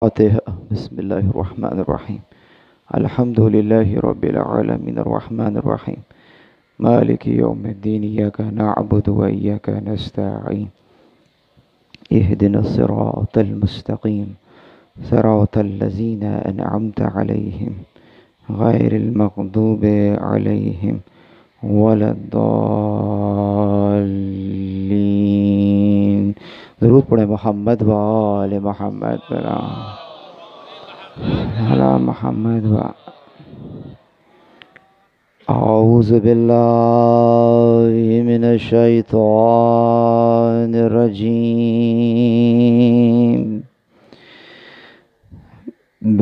فاتحة. بسم الله الرحمن الرحيم. الحمد لله رب العالمين الرحمن الرحيم مالك يوم الدين إياك نعبد وإياك نستعين اهدنا الصراط المستقيم صراط الذين أنعمت عليهم غير المغضوب عليهم ولا الضالين. درود پڑھیں محمد و آل محمد علی محمد و اعوذ باللہ من الشیطان الرجیم.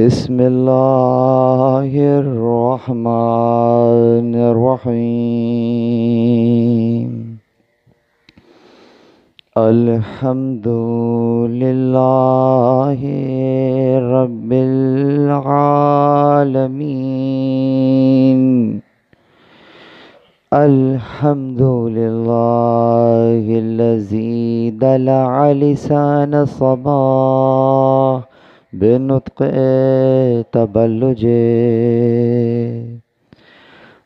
بسم اللہ الرحمن الرحیم. الحمد للہ رب العالمین. الحمد للہ الذی دلع لسان صباح بنطق تبلج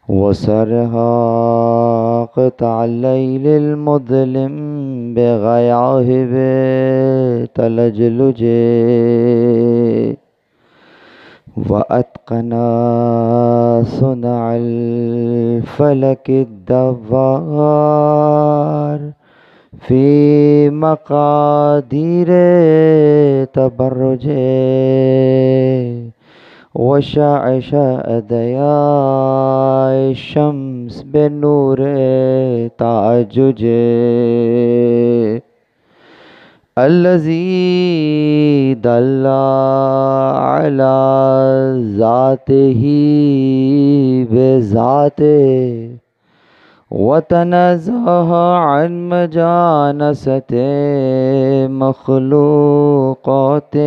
وسرها قطع الليل المظلم بغياهب تلجلج وأتقنا صنع الفلك الدوار في مقادير تبرج وشعشع ضياء الشمس بنور تعجج الذي دل على ذاته بذاته وتنزه عن مجانسة مخلوقاته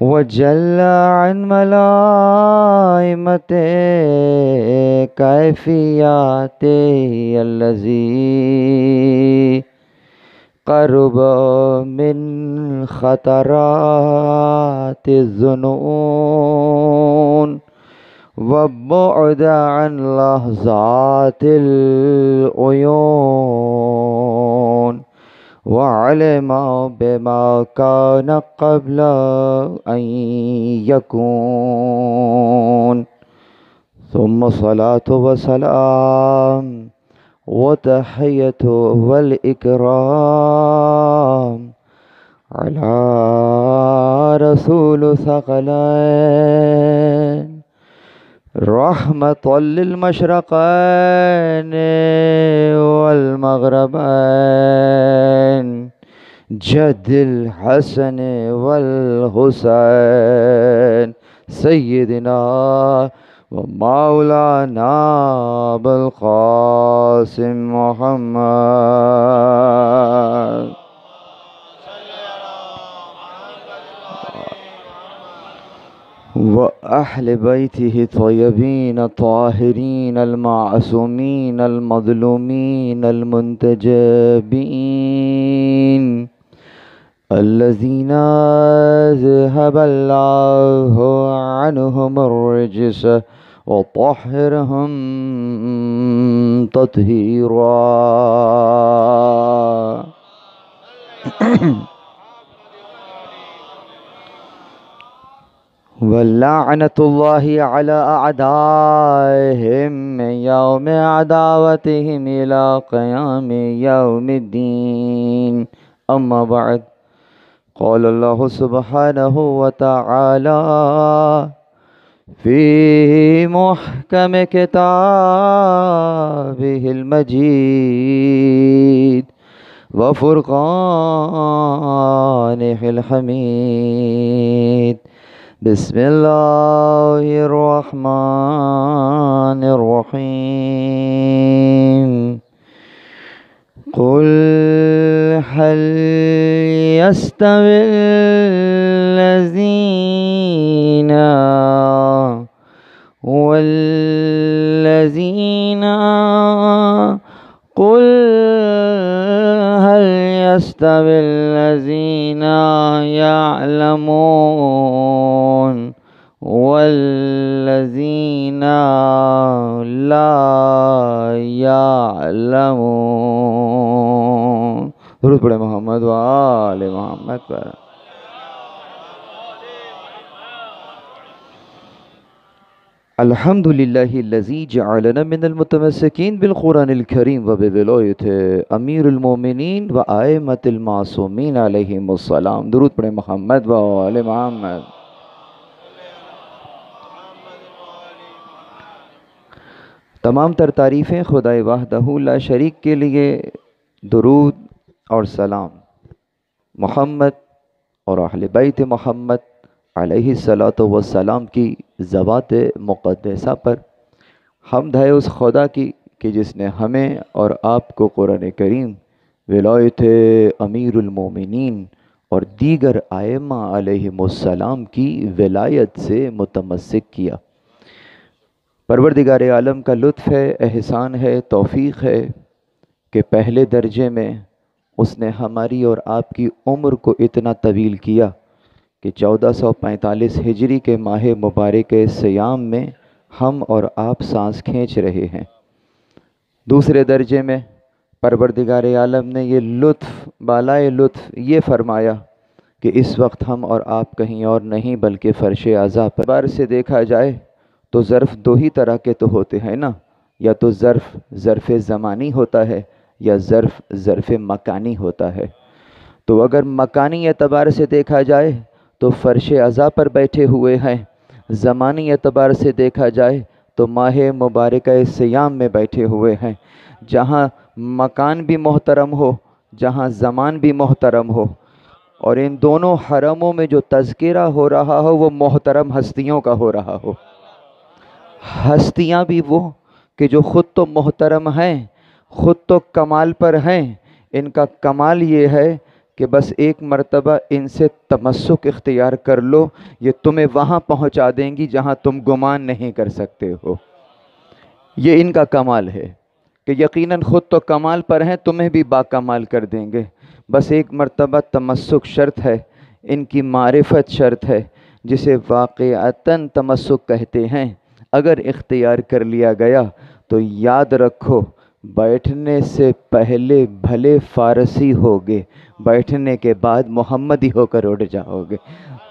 وجل عن ملائمة كيفياته الذي قرب من خطرات الظنون وبعد عن لحظات العيون وعلم بما كان قبل أن يكون ثم صلاة وسلام وتحية والإكرام على رسول ثقلين رحمة للمشرقين والمغربين جد الحسن والحسين سيدنا ومولانا أبو القاسم محمد وأهل بيته الطيبين الطاهرين المعصومين المظلومين المنتجبين الذين ذهب الله عنهم الرجس وطهرهم تطهيرا. ولعنة الله على أعدائهم من يوم عداوتهم إلى قيام يوم الدين. أما بعد، قال الله سبحانه وتعالى في محكم كتابه المجيد وفرقانه الحميد. بسم الله الرحمن الرحيم. قل هل يستوي الذين والذين قل هل يستوي الذين يعلمون والذين لا يعلمون. درود پڑھے محمد و آل محمد پر. الحمد للہ الذی جعلنا من المتمسکین بالقرآن الکریم و بولایت امیر المومنین و ائمۃ المعصومین علیہم السلام. درود پڑھے محمد و آل محمد. تمام تر تعریفیں خدائے وحدہ لا شریک کے لیے. درود اور سلام محمد اور اہل بیت محمد علیہ الصلاۃ والسلام کی ذوات مقدسہ پر. حمد ہے اس خدا کی کہ جس نے ہمیں اور آپ کو قرآن کریم، ولایت امیر المومنین اور دیگر ائمہ علیہم السلام کی ولایت سے متمسک کیا. پروردگار عالم کا لطف ہے، احسان ہے، توفیق ہے کہ پہلے درجے میں اس نے ہماری اور آپ کی عمر کو اتنا طویل کیا کہ 1445 ہجری کے ماہ مبارک سیام میں ہم اور آپ سانس کھینچ رہے ہیں. دوسرے درجے میں پروردگار عالم نے یہ لطف، بالائے لطف یہ فرمایا کہ اس وقت ہم اور آپ کہیں اور نہیں بلکہ فرش اعضاء پر. بار سے دیکھا جائے تو ظرف دو ہی طرح کے تو ہوتے ہیں نا، یا تو ظرف زمانی ہوتا ہے یا ظرف مکانی ہوتا ہے. تو اگر مکانی اعتبار سے دیکھا جائے تو فرش اعضاء پر بیٹھے ہوئے ہیں، زمانی اعتبار سے دیکھا جائے تو ماہ مبارکہ سیام میں بیٹھے ہوئے ہیں. جہاں مکان بھی محترم ہو، جہاں زمان بھی محترم ہو، اور ان دونوں حرموں میں جو تذکرہ ہو رہا ہو وہ محترم ہستیوں کا ہو رہا ہو. ہستیاں بھی وہ کہ جو خود تو محترم ہیں، خود تو کمال پر ہیں. ان کا کمال یہ ہے کہ بس ایک مرتبہ ان سے تمسک اختیار کر لو، یہ تمہیں وہاں پہنچا دیں گی جہاں تم گمان نہیں کر سکتے ہو. یہ ان کا کمال ہے کہ یقیناً خود تو کمال پر ہیں، تمہیں بھی با کمال کر دیں گے. بس ایک مرتبہ تمسک شرط ہے، ان کی معرفت شرط ہے، جسے واقعتاً تمسک کہتے ہیں. اگر اختیار کر لیا گیا تو یاد رکھو بیٹھنے سے پہلے بھلے فارسی ہوگے، بیٹھنے کے بعد محمدی ہو کر اٹھ جاؤ گے.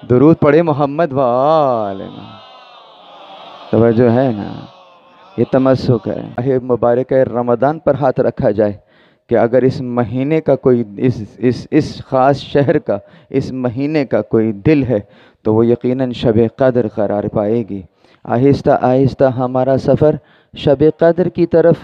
درود پڑھے محمد و آل محمد. توجہ ہے نا، یہ تمسک ہے. مبارکہ رمضان پر ہاتھ رکھا جائے کہ اگر اس مہینے کا کوئی اس خاص شہر کا، اس مہینے کا کوئی دل ہے تو وہ یقیناً شب قدر قرار پائے گی. آہستہ آہستہ ہمارا سفر شب قدر کی طرف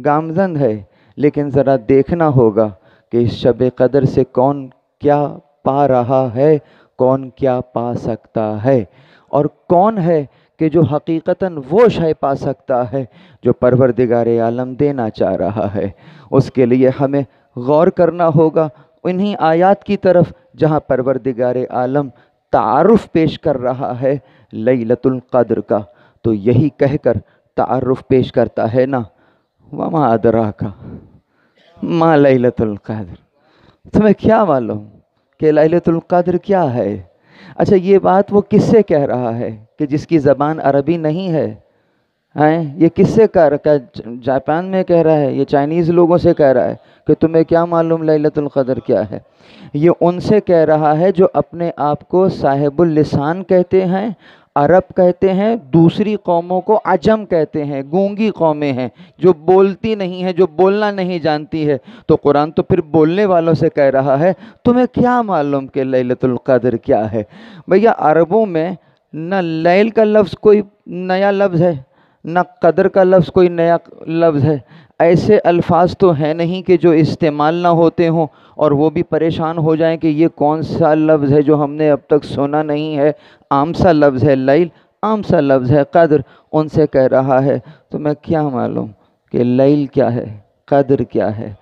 گامزن ہے، لیکن ذرا دیکھنا ہوگا کہ اس شب قدر سے کون کیا پا رہا ہے، کون کیا پا سکتا ہے، اور کون ہے کہ جو حقیقتاً وہ شے پا سکتا ہے جو پروردگار عالم دینا چاہ رہا ہے. اس کے لیے ہمیں غور کرنا ہوگا انہی آیات کی طرف جہاں پروردگار عالم تعارف پیش کر رہا ہے لیلۃ القدر کا. تو یہی کہہ کر تعارف پیش کرتا ہے نا، وما ادراک ما لیلۃ القدر. تمہیں کیا معلوم کہ لیلۃ القدر کیا ہے؟ اچھا، یہ بات وہ کس سے کہہ رہا ہے کہ جس کی زبان عربی نہیں ہے؟ یہ کس سے کہہ رہا ہے؟ جاپان میں کہہ رہا ہے؟ یہ چائنیز لوگوں سے کہہ رہا ہے کہ تمہیں کیا معلوم لیلۃ القدر کیا ہے؟ یہ ان سے کہہ رہا ہے جو اپنے آپ کو صاحب اللسان کہتے ہیں، عرب کہتے ہیں، دوسری قوموں کو عجم کہتے ہیں، گونگی قومیں ہیں جو بولتی نہیں ہیں، جو بولنا نہیں جانتی ہے. تو قرآن تو پھر بولنے والوں سے کہہ رہا ہے تمہیں کیا معلوم کہ لیلۃ القدر کیا ہے؟ بھیا عربوں میں نہ لیل کا لفظ کوئی نیا لفظ ہے، نہ قدر کا لفظ کوئی نیا لفظ ہے. ایسے الفاظ تو ہیں نہیں کہ جو استعمال نہ ہوتے ہوں اور وہ بھی پریشان ہو جائیں کہ یہ کون سا لفظ ہے جو ہم نے اب تک سنا نہیں ہے. عام سا لفظ ہے لیل، عام سا لفظ ہے قدر. ان سے کہہ رہا ہے تمہیں کیا معلوم کہ لیل کیا ہے، قدر کیا ہے؟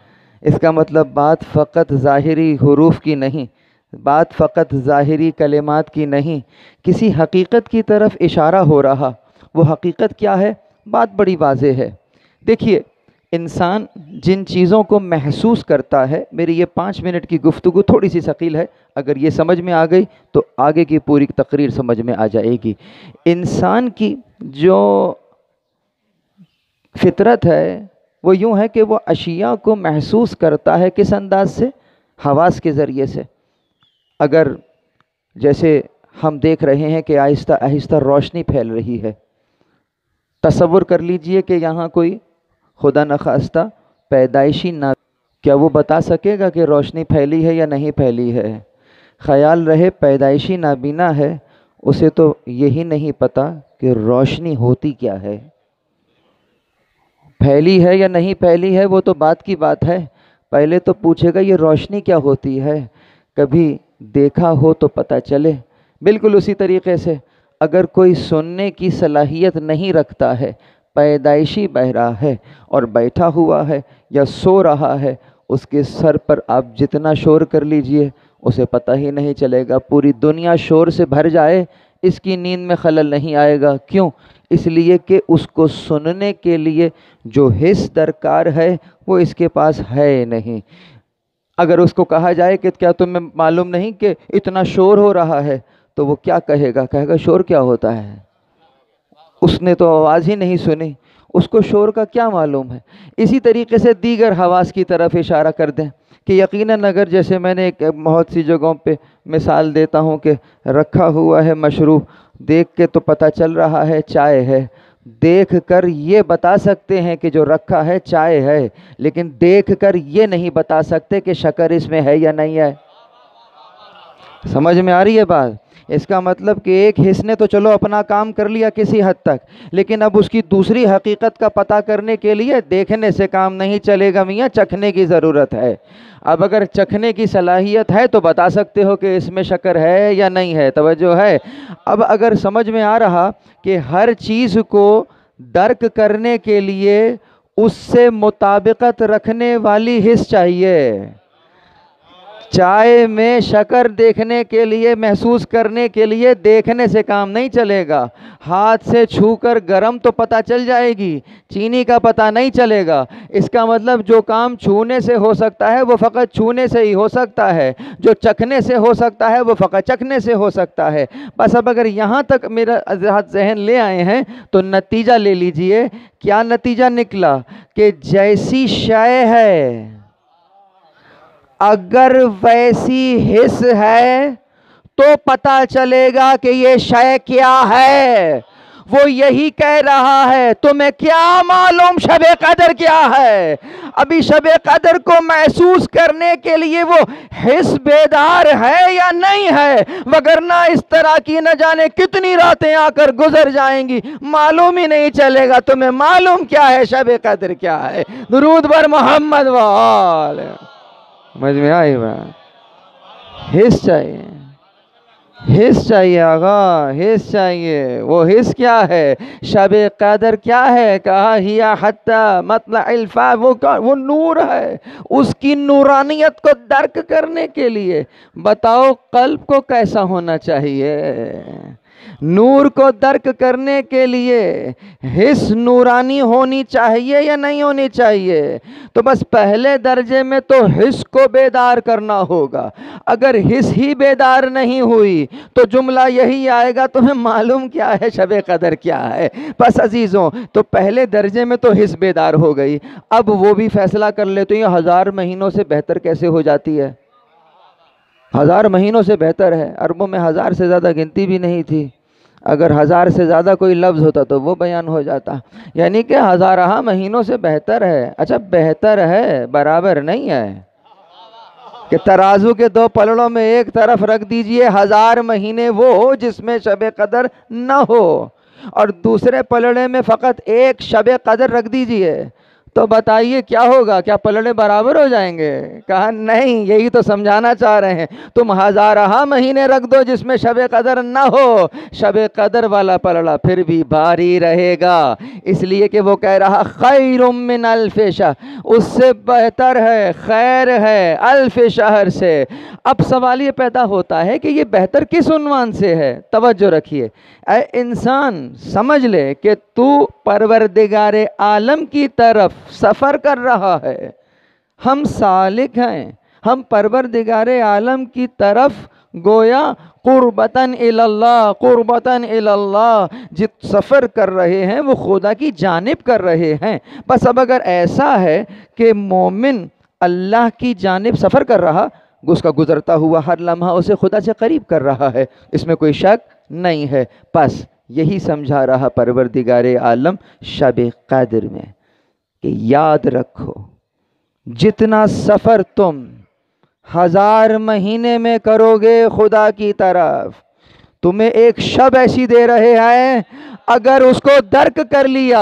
اس کا مطلب بات فقط ظاہری حروف کی نہیں، بات فقط ظاہری کلمات کی نہیں، کسی حقیقت کی طرف اشارہ ہو رہا. وہ حقیقت کیا ہے؟ بات بڑی واضح ہے. دیکھیے، انسان جن چیزوں کو محسوس کرتا ہے، میری یہ 5 منٹ کی گفتگو تھوڑی سی ثقیل ہے، اگر یہ سمجھ میں آ گئی تو آگے کی پوری تقریر سمجھ میں آ جائے گی۔ انسان کی جو فطرت ہے وہ یوں ہے کہ وہ اشیاء کو محسوس کرتا ہے، کس انداز سے؟ حواس کے ذریعے سے۔ اگر جیسے ہم دیکھ رہے ہیں کہ آہستہ آہستہ روشنی پھیل رہی ہے، تصور کر لیجئے کہ یہاں کوئی خدا نخواستہ پیدائشی کیا وہ بتا سکے گا کہ روشنی پھیلی ہے یا نہیں پھیلی ہے؟ خیال رہے پیدائشی نابینا ہے، اسے تو یہی نہیں پتا کہ روشنی ہوتی کیا ہے، پھیلی ہے یا نہیں پھیلی ہے وہ تو بات کی بات ہے، پہلے تو پوچھے گا یہ روشنی کیا ہوتی ہے، کبھی دیکھا ہو تو پتہ چلے۔ بالکل اسی طریقے سے اگر کوئی سننے کی صلاحیت نہیں رکھتا ہے، پیدائشی بہرا ہے اور بیٹھا ہوا ہے یا سو رہا ہے، اس کے سر پر آپ جتنا شور کر لیجئے اسے پتہ ہی نہیں چلے گا، پوری دنیا شور سے بھر جائے اس کی نیند میں خلل نہیں آئے گا۔ کیوں؟ اس لیے کہ اس کو سننے کے لیے جو حس درکار ہے وہ اس کے پاس ہے نہیں۔ اگر اس کو کہا جائے کہ کیا تمہیں معلوم نہیں کہ اتنا شور ہو رہا ہے، تو وہ کیا کہے گا؟ کہے گا شور کیا ہوتا ہے؟ اس نے تو آواز ہی نہیں سنی، اس کو شور کا کیا معلوم ہے؟ اسی طریقے سے دیگر حواس کی طرف اشارہ کر دیں کہ یقیناً اگر جیسے میں نے بہت سی جگہوں پہ مثال دیتا ہوں کہ رکھا ہوا ہے مشروب، دیکھ کے تو پتہ چل رہا ہے چائے ہے، دیکھ کر یہ بتا سکتے ہیں کہ جو رکھا ہے چائے ہے، لیکن دیکھ کر یہ نہیں بتا سکتے کہ شکر اس میں ہے یا نہیں ہے۔ سمجھ میں آ رہی ہے بات؟ اس کا مطلب کہ ایک حس نے تو چلو اپنا کام کر لیا کسی حد تک، لیکن اب اس کی دوسری حقیقت کا پتہ کرنے کے لیے دیکھنے سے کام نہیں چلے گا میاں، چکھنے کی ضرورت ہے۔ اب اگر چکھنے کی صلاحیت ہے تو بتا سکتے ہو کہ اس میں شکر ہے یا نہیں ہے، توجہ ہے؟ اب اگر سمجھ میں آ رہا کہ ہر چیز کو درک کرنے کے لیے اس سے مطابقت رکھنے والی حس چاہیے۔ چائے میں شکر دیکھنے کے لیے، محسوس کرنے کے لیے دیکھنے سے کام نہیں چلے گا، ہاتھ سے چھو کر گرم تو پتہ چل جائے گی، چینی کا پتہ نہیں چلے گا۔ اس کا مطلب جو کام چھونے سے ہو سکتا ہے وہ فقط چھونے سے ہی ہو سکتا ہے، جو چکھنے سے ہو سکتا ہے وہ فقط چکھنے سے ہو سکتا ہے۔ بس اب اگر یہاں تک میرا ذہن لے آئے ہیں تو نتیجہ لے لیجئے۔ کیا نتیجہ نکلا؟ کہ جیسی شے ہے اگر ویسی حس ہے تو پتہ چلے گا کہ یہ شے کیا ہے۔ وہ یہی کہہ رہا ہے تمہیں کیا معلوم شب قدر کیا ہے؟ ابھی شب قدر کو محسوس کرنے کے لیے وہ حس بیدار ہے یا نہیں ہے، وگرنہ اس طرح کی نہ جانے کتنی راتیں آ کر گزر جائیں گی، معلوم ہی نہیں چلے گا تمہیں معلوم کیا ہے شب قدر کیا ہے۔ درود بر محمد و آل۔ سمجھ میں آئی بات؟ حس چاہیے، حس چاہیے آقا، حس چاہیے۔ وہ حس کیا ہے؟ شب قدر کیا ہے؟ کہا ہی حتی مطلع الفجر، وہ نور ہے، اس کی نورانیت کو درک کرنے کے لیے بتاؤ قلب کو کیسا ہونا چاہیے؟ نور کو درک کرنے کے لیے حس نورانی ہونی چاہیے یا نہیں ہونی چاہیے؟ تو بس پہلے درجے میں تو حس کو بیدار کرنا ہوگا۔ اگر حس ہی بیدار نہیں ہوئی تو جملہ یہی آئے گا تمہیں معلوم کیا ہے شب قدر کیا ہے؟ بس عزیزوں، تو پہلے درجے میں تو حس بیدار ہو گئی، اب وہ بھی فیصلہ کر لیتے ہیں 1000 مہینوں سے بہتر کیسے ہو جاتی ہے؟ 1000 مہینوں سے بہتر ہے، عربوں میں 1000 سے زیادہ گنتی بھی نہیں تھی، اگر 1000 سے زیادہ کوئی لفظ ہوتا تو وہ بیان ہو جاتا، یعنی کہ 1000 مہینوں سے بہتر ہے۔ اچھا بہتر ہے، برابر نہیں ہے کہ ترازو کے 2 پلڑوں میں ایک طرف رکھ دیجئے 1000 مہینے وہ ہو جس میں شب قدر نہ ہو، اور دوسرے پلڑے میں فقط ایک شب قدر رکھ دیجئے، تو بتائیے کیا ہوگا؟ کیا پلڑے برابر ہو جائیں گے؟ کہا نہیں، یہی تو سمجھانا چاہ رہے ہیں، تم 1000 مہینے رکھ دو جس میں شب قدر نہ ہو، شب قدر والا پلڑا پھر بھی بھاری رہے گا، اس لیے کہ وہ کہہ رہا خیر من الف شہر، اس سے بہتر ہے، خیر ہے 1000 شہر سے۔ اب سوال یہ پیدا ہوتا ہے کہ یہ بہتر کس عنوان سے ہے؟ توجہ رکھیے، اے انسان سمجھ لے کہ تو پروردگار عالم کی طرف سفر کر رہا ہے، ہم سالک ہیں، ہم پروردگار عالم کی طرف گویا قربتاً اللہ، قربتاً اللہ جت سفر کر رہے ہیں وہ خدا کی جانب کر رہے ہیں۔ بس اب اگر ایسا ہے کہ مومن اللہ کی جانب سفر کر رہا، اس کا گزرتا ہوا ہر لمحہ اسے خدا سے قریب کر رہا ہے، اس میں کوئی شک نہیں ہے۔ بس یہی سمجھا رہا پروردگار عالم شب قدر میں کہ یاد رکھو جتنا سفر تم 1000 مہینے میں کرو گے خدا کی طرف، تمہیں ایک شب ایسی دے رہے ہیں اگر اس کو درک کر لیا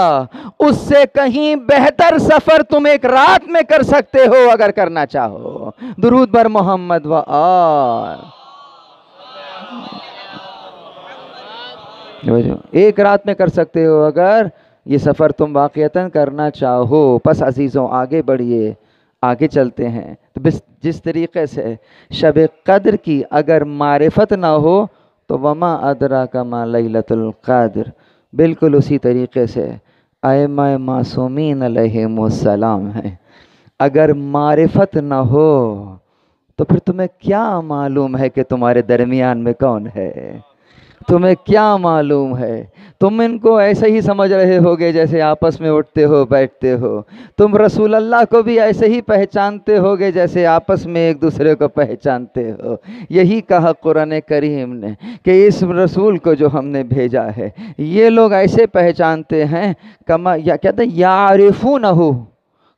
اس سے کہیں بہتر سفر تم ایک رات میں کر سکتے ہو اگر کرنا چاہو۔ درود بر محمد و آل۔ ایک رات میں کر سکتے ہو اگر یہ سفر تم واقعتاً کرنا چاہو۔ پس عزیزوں آگے بڑھیے، آگے چلتے ہیں۔ تو جس طریقے سے شب قدر کی اگر معرفت نہ ہو تو وما ادراک ما لیلۃ القدر، بالکل اسی طریقے سے ائمہ معصومین علیہم السلام ہیں، اگر معرفت نہ ہو تو پھر تمہیں کیا معلوم ہے کہ تمہارے درمیان میں کون ہے؟ تمہیں کیا معلوم ہے؟ تم ان کو ایسے ہی سمجھ رہے ہوگے جیسے آپس میں اٹھتے ہو بیٹھتے ہو، تم رسول اللہ کو بھی ایسے ہی پہچانتے ہوگے جیسے آپس میں ایک دوسرے کو پہچانتے ہو۔ یہی کہا قرآن کریم نے کہ اس رسول کو جو ہم نے بھیجا ہے یہ لوگ ایسے پہچانتے ہیں کما یا کہتے ہیں یعرفونہ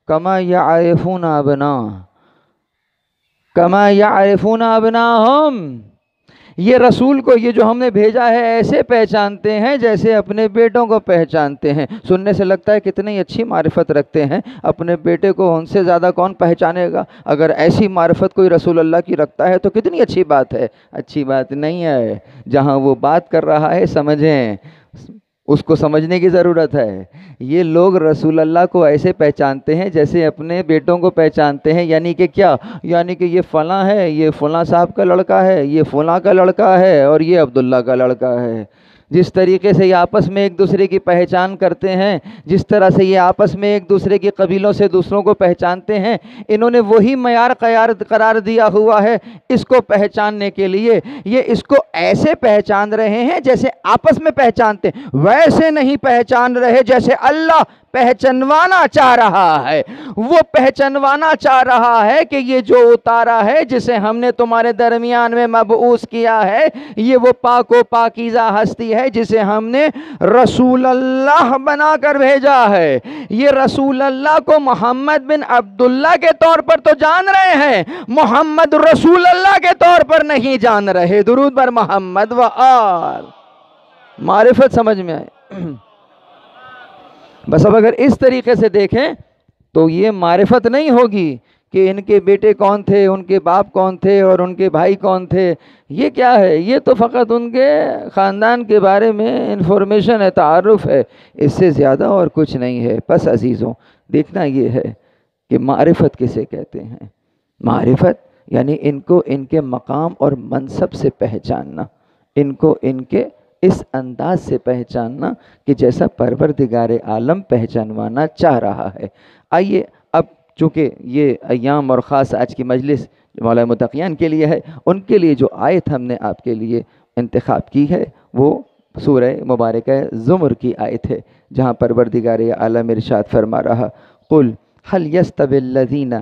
کما یعرفون ابنا کما یعرفون ابناہم، یہ رسول کو یہ جو ہم نے بھیجا ہے ایسے پہچانتے ہیں جیسے اپنے بیٹوں کو پہچانتے ہیں۔ سننے سے لگتا ہے کتنی اچھی معرفت رکھتے ہیں، اپنے بیٹے کو ان سے زیادہ کون پہچانے گا؟ اگر ایسی معرفت کوئی رسول اللہ کی رکھتا ہے تو کتنی اچھی بات ہے۔ اچھی بات نہیں ہے، جہاں وہ بات کر رہا ہے سمجھیں، اس کو سمجھنے کی ضرورت ہے۔ یہ لوگ رسول اللہ کو ایسے پہچانتے ہیں جیسے اپنے بیٹوں کو پہچانتے ہیں، یعنی کہ کیا؟ یعنی کہ یہ فلاں ہے، یہ فلاں صاحب کا لڑکا ہے، یہ فلاں کا لڑکا ہے اور یہ عبداللہ کا لڑکا ہے۔ جس طریقے سے یہ آپس میں ایک دوسرے کی پہچان کرتے ہیں، جس طرح سے یہ آپس میں ایک دوسرے کی قبیلوں سے دوسروں کو پہچانتے ہیں، انہوں نے وہی معیار قرار دیا ہوا ہے اس کو پہچاننے کے لیے۔ یہ اس کو ایسے پہچان رہے ہیں جیسے آپس میں پہچانتے ہیں، ویسے نہیں پہچان رہے جیسے اللہ پہچنوانا چاہ رہا ہے۔ وہ پہچنوانا چاہ رہا ہے کہ یہ جو اتارا ہے جسے ہم نے تمہارے درمیان میں مبعوث کیا ہے یہ وہ پاک و پاکیزہ ہستی ہے جسے ہم نے رسول اللہ بنا کر بھیجا ہے۔ یہ رسول اللہ کو محمد بن عبداللہ کے طور پر تو جان رہے ہیں، محمد رسول اللہ کے طور پر نہیں جان رہے۔ درود بر محمد و آل۔ معرفت سمجھ میں آئے؟ بس اب اگر اس طریقے سے دیکھیں تو یہ معرفت نہیں ہوگی کہ ان کے بیٹے کون تھے، ان کے باپ کون تھے اور ان کے بھائی کون تھے۔ یہ کیا ہے؟ یہ تو فقط ان کے خاندان کے بارے میں انفارمیشن ہے، تعارف ہے، اس سے زیادہ اور کچھ نہیں ہے۔ پس عزیزوں دیکھنا یہ ہے کہ معرفت کسے کہتے ہیں۔ معرفت یعنی ان کو ان کے مقام اور منصب سے پہچاننا، ان کو ان کے اس انداز سے پہچاننا کہ جیسا پروردگار عالم پہچانوانا چاہ رہا ہے۔ آئیے اب چونکہ یہ ایام اور خاص آج کی مجلس مولا متقیان کے لیے ہے، ان کے لیے جو آیت ہم نے آپ کے لیے انتخاب کی ہے وہ سورہ مبارکہ زمر کی آیت ہے، جہاں پروردگار عالم ارشاد فرما رہا قل هل يستوي الذين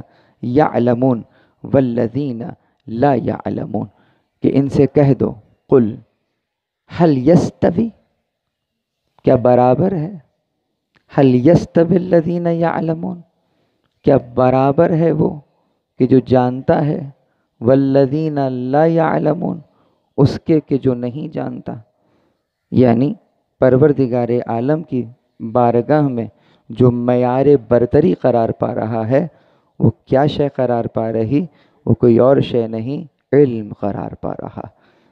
يعلمون والذين لا يعلمون، کہ ان سے کہہ دو قل هل يستوي، کیا برابر ہے؟ هل يستوي الذين يعلمون، کیا برابر ہے وہ کہ جو جانتا ہے، والذین لا يعلمون، اس کے کہ جو نہیں جانتا۔ یعنی پروردگار عالم کی بارگاہ میں جو معیار برتری قرار پا رہا ہے وہ کیا شے قرار پا رہی؟ وہ کوئی اور شے نہیں، علم قرار پا رہا۔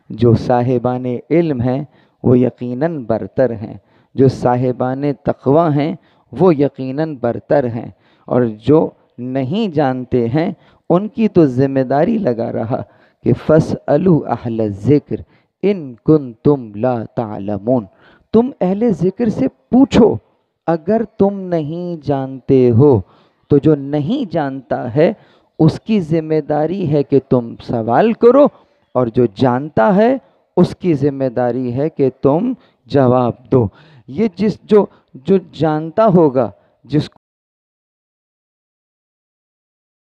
جو صاحبان علم ہیں وہ یقیناً برتر ہیں، جو صاحبان تقوی ہیں وہ یقیناً برتر ہیں، اور جو نہیں جانتے ہیں ان کی تو ذمہ داری لگا رہا کہ فَاسْأَلُوا أَهْلَ الذِّكْرِ إِن كُنتُمْ لَا تَعْلَمُونَ، تم اہل ذکر سے پوچھو اگر تم نہیں جانتے ہو تو جو نہیں جانتا ہے اس کی ذمہ داری ہے کہ تم سوال کرو، اور جو جانتا ہے اس کی ذمہ داری ہے کہ تم جواب دو۔ یہ جو جانتا ہوگا، جس کو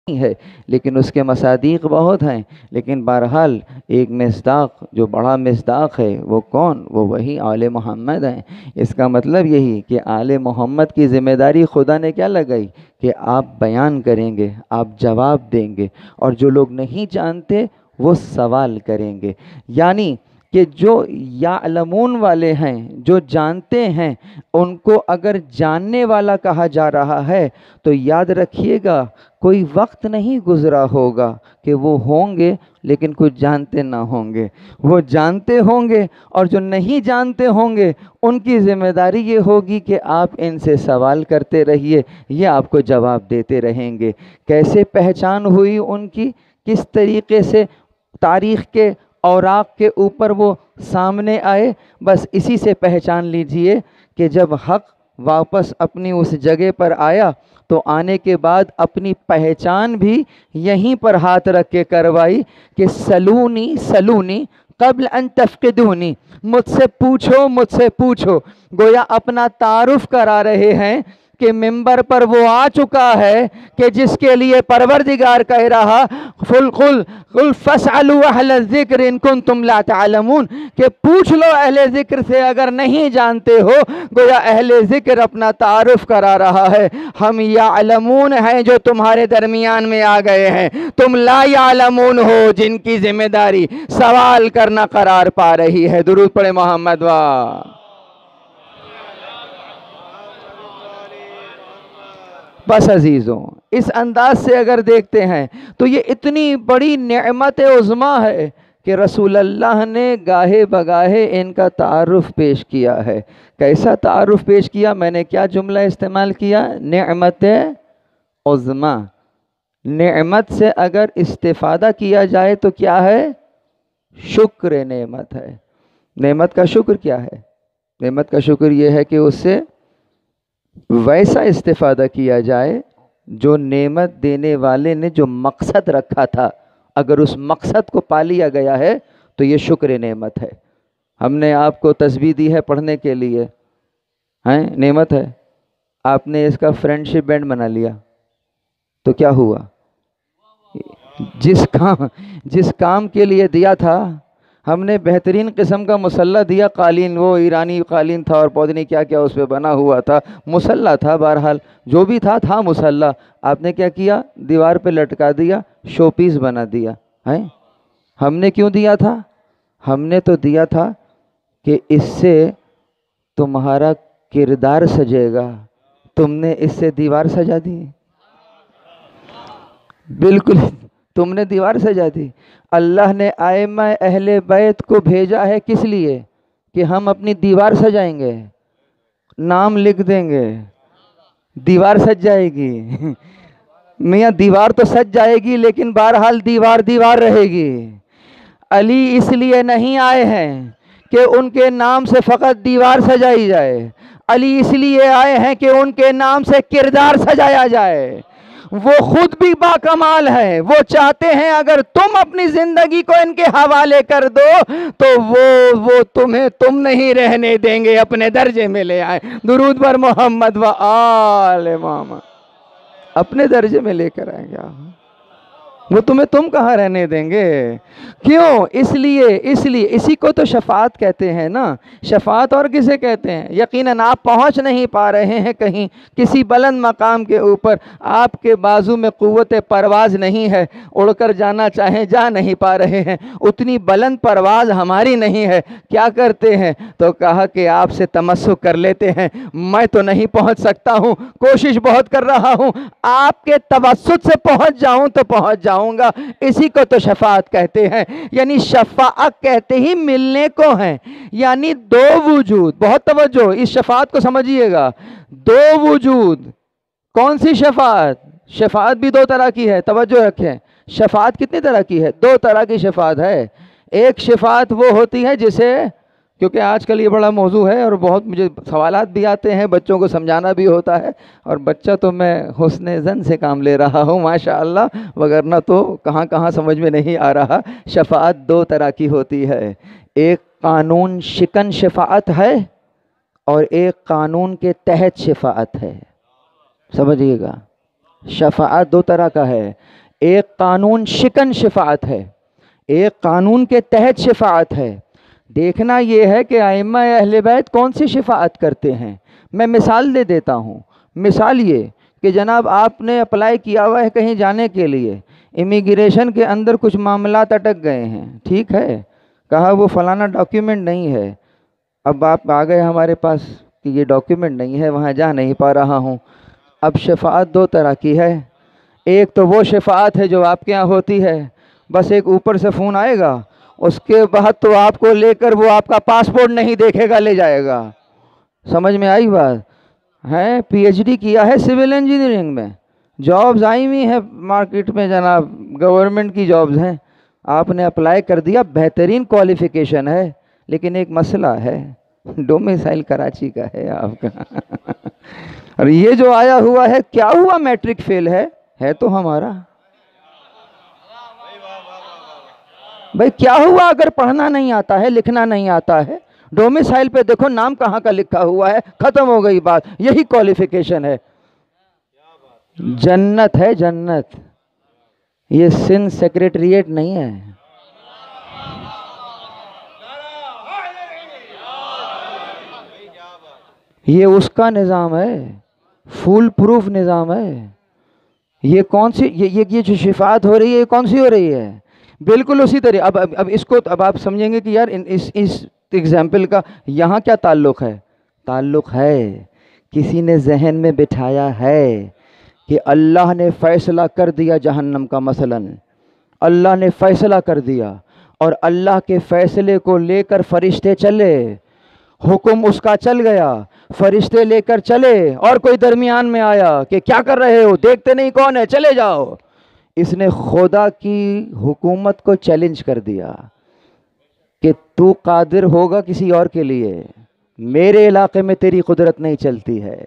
نہیں ہے لیکن اس کے مصادیق بہت ہیں، لیکن بہرحال ایک مصداق جو بڑا مصداق ہے وہ کون؟ وہ وہی آل محمد ہیں۔ اس کا مطلب یہی کہ آل محمد کی ذمہ داری خدا نے کیا لگائی کہ آپ بیان کریں گے، آپ جواب دیں گے، اور جو لوگ نہیں جانتے وہ سوال کریں گے۔ یعنی کہ جو یعلمون والے ہیں، جو جانتے ہیں، ان کو اگر جاننے والا کہا جا رہا ہے تو یاد رکھیے گا کوئی وقت نہیں گزرا ہوگا کہ وہ ہوں گے لیکن کچھ جانتے نہ ہوں گے، وہ جانتے ہوں گے، اور جو نہیں جانتے ہوں گے ان کی ذمہ داری یہ ہوگی کہ آپ ان سے سوال کرتے رہیے، یہ آپ کو جواب دیتے رہیں گے۔ کیسے پہچان ہوئی ان کی؟ کس طریقے سے تاریخ کے اوراق کے اوپر وہ سامنے آئے؟ بس اسی سے پہچان لیجئے کہ جب حق واپس اپنی اس جگہ پر آیا تو آنے کے بعد اپنی پہچان بھی یہیں پر ہاتھ رکھ کے کروائی کہ سلونی سلونی قبل ان تفقدونی، مجھ سے پوچھو، مجھ سے پوچھو۔ گویا اپنا تعارف کرا رہے ہیں کہ ممبر پر وہ آ چکا ہے کہ جس کے لیے پروردگار کہہ رہا قل فاسألوا اہل الذکر ان کنتم لا تعلمون، کہ پوچھ لو اہل ذکر سے اگر نہیں جانتے ہو۔ گویا اہل ذکر اپنا تعارف کرا رہا ہے، ہم یعلمون ہیں جو تمہارے درمیان میں آ گئے ہیں، تم لا یعلمون ہو جن کی ذمہ داری سوال کرنا قرار پا رہی ہے۔ درود پڑھے محمد واہ۔ بس عزیزوں، اس انداز سے اگر دیکھتے ہیں تو یہ اتنی بڑی نعمت عظمیٰ ہے کہ رسول اللہ نے گاہے بگاہے ان کا تعارف پیش کیا ہے۔ کیسا تعارف پیش کیا؟ میں نے کیا جملہ استعمال کیا؟ نعمت عظمیٰ۔ نعمت سے اگر استفادہ کیا جائے تو کیا ہے؟ شکر نعمت ہے۔ نعمت کا شکر کیا ہے؟ نعمت کا شکر یہ ہے کہ اس سے ویسا استفادہ کیا جائے جو نعمت دینے والے نے جو مقصد رکھا تھا، اگر اس مقصد کو پا لیا گیا ہے تو یہ شکر نعمت ہے۔ ہم نے آپ کو تسبیح دی ہے پڑھنے کے لیے، ہیں نعمت ہے۔ آپ نے اس کا فرینڈشپ بینڈ بنا لیا تو کیا ہوا؟ جس کام کے لیے دیا تھا، ہم نے بہترین قسم کا مسلح دیا، قالین، وہ ایرانی قالین تھا اور پودے نہیں کیا کیا اس پہ بنا ہوا تھا، مسلح تھا، بہرحال جو بھی تھا مسلح۔ آپ نے کیا کیا؟ دیوار پہ لٹکا دیا، شو پیس بنا دیا ہے۔ ہم نے کیوں دیا تھا؟ ہم نے تو دیا تھا کہ اس سے تمہارا کردار سجے گا، تم نے اس سے دیوار سجا دی، بالکل تم نے دیوار سجا دی۔ اللہ نے ائمہ اہل بیت کو بھیجا ہے کس لیے؟ کہ ہم اپنی دیوار سجائیں گے، نام لکھ دیں گے، دیوار سج جائے گی۔ میاں دیوار تو سج جائے گی لیکن بہرحال دیوار رہے گی۔ علی اس لیے نہیں آئے ہیں کہ ان کے نام سے فقط دیوار سجائی جائے، علی اس لیے آئے ہیں کہ ان کے نام سے کردار سجایا جائے۔ وہ خود بھی باکمال ہے، وہ چاہتے ہیں اگر تم اپنی زندگی کو ان کے حوالے کر دو تو وہ تمہیں تم نہیں رہنے دیں گے، اپنے درجے میں لے آئے۔ درود پر محمد و آل محمد، اپنے درجے میں لے کر آئیں گے۔ وہ تمہیں تم کہاں رہنے دیں گے؟ کیوں؟ اس لیے اسی کو تو شفاعت کہتے ہیں نا۔ شفاعت اور کسے کہتے ہیں؟ یقیناً آپ پہنچ نہیں پا رہے ہیں کہیں کسی بلند مقام کے اوپر، آپ کے بازو میں قوت پرواز نہیں ہے، اڑ کر جانا چاہیں جا نہیں پا رہے ہیں، اتنی بلند پرواز ہماری نہیں ہے۔ کیا کرتے ہیں؟ تو کہا کہ آپ سے تمسک کر لیتے ہیں، میں تو نہیں پہنچ سکتا ہوں، کوشش بہت کر رہا ہوں، آپ کے توسط سے پہنچ جاؤں تو پہنچ جاؤں گا۔ اسی کو تو شفاعت کہتے ہیں۔ یعنی شفاعت کہتے ہی ملنے کو ہیں، یعنی دو وجود، بہت توجہ اس شفاعت کو سمجھیے گا، دو وجود۔ کون سی شفاعت؟ شفاعت بھی دو طرح کی ہے، توجہ رکھیں۔ شفاعت کتنی طرح کی ہے؟ دو طرح کی شفاعت ہے۔ ایک شفاعت وہ ہوتی ہے جسے کیونکہ آج کل یہ بڑا موضوع ہے اور بہت مجھے سوالات بھی آتے ہیں، بچوں کو سمجھانا بھی ہوتا ہے، اور بچہ تو میں حسن زن سے کام لے رہا ہوں ماشاءاللہ، وگرنہ تو کہاں کہاں سمجھ میں نہیں آ رہا۔ شفاعت دو طرح کی ہوتی ہے، ایک قانون شکن شفاعت ہے اور ایک قانون کے تحت شفاعت ہے، سمجھیے گا۔ شفاعت دو طرح کا ہے، ایک قانون شکن شفاعت ہے، ایک قانون کے تحت شفاعت ہے۔ دیکھنا یہ ہے کہ ائمہ اہل بیت کون سی شفاعت کرتے ہیں۔ میں مثال دے دیتا ہوں، مثال یہ کہ جناب آپ نے اپلائی کیا ہوا ہے کہیں جانے کے لیے، امیگریشن کے اندر کچھ معاملات اٹک گئے ہیں، ٹھیک ہے، کہا وہ فلانا ڈاکیومنٹ نہیں ہے، اب آپ آ گئے ہمارے پاس کہ یہ ڈاکیومنٹ نہیں ہے، وہاں جا نہیں پا رہا ہوں۔ اب شفاعت دو طرح کی ہے، ایک تو وہ شفاعت ہے جو آپ کے یہاں ہوتی ہے، بس ایک اوپر سے فون آئے گا، اس کے بعد تو آپ کو لے کر وہ آپ کا پاسپورٹ نہیں دیکھے گا، لے جائے گا۔ سمجھ میں آئی بات ہے؟ پی ایچ ڈی کیا ہے سول انجینئرنگ میں، جابز آئی ہوئی ہیں مارکیٹ میں جناب، گورنمنٹ کی جابز ہیں، آپ نے اپلائی کر دیا، بہترین کوالیفیکیشن ہے، لیکن ایک مسئلہ ہے، ڈومیسائل کراچی کا ہے آپ کا اور یہ جو آیا ہوا ہے کیا ہوا، میٹرک فیل ہے تو ہمارا بھائی کیا ہوا اگر پڑھنا نہیں آتا ہے، لکھنا نہیں آتا ہے، ڈومیسائل پہ دیکھو نام کہاں کا لکھا ہوا ہے، ختم ہو گئی بات، یہی کوالیفیکیشن ہے، جنت ہے جنت، یہ سندھ سیکریٹریٹ نہیں ہے۔ یہ اس کا نظام ہے، فول پروف نظام ہے۔ یہ کون سی یہ جو شفاعت ہو رہی ہے یہ کون سی ہو رہی ہے؟ بالکل اسی طرح۔ اب اس کو اب آپ سمجھیں گے کہ یار اس ایگزامپل کا یہاں کیا تعلق ہے؟ تعلق ہے، کسی نے ذہن میں بٹھایا ہے کہ اللہ نے فیصلہ کر دیا جہنم کا، مثلا اللہ نے فیصلہ کر دیا اور اللہ کے فیصلے کو لے کر فرشتے چلے، حکم اس کا چل گیا، فرشتے لے کر چلے اور کوئی درمیان میں آیا کہ کیا کر رہے ہو، دیکھتے نہیں کون ہے، چلے جاؤ، اس نے خدا کی حکومت کو چیلنج کر دیا کہ تو قادر ہوگا کسی اور کے لیے، میرے علاقے میں تیری قدرت نہیں چلتی ہے۔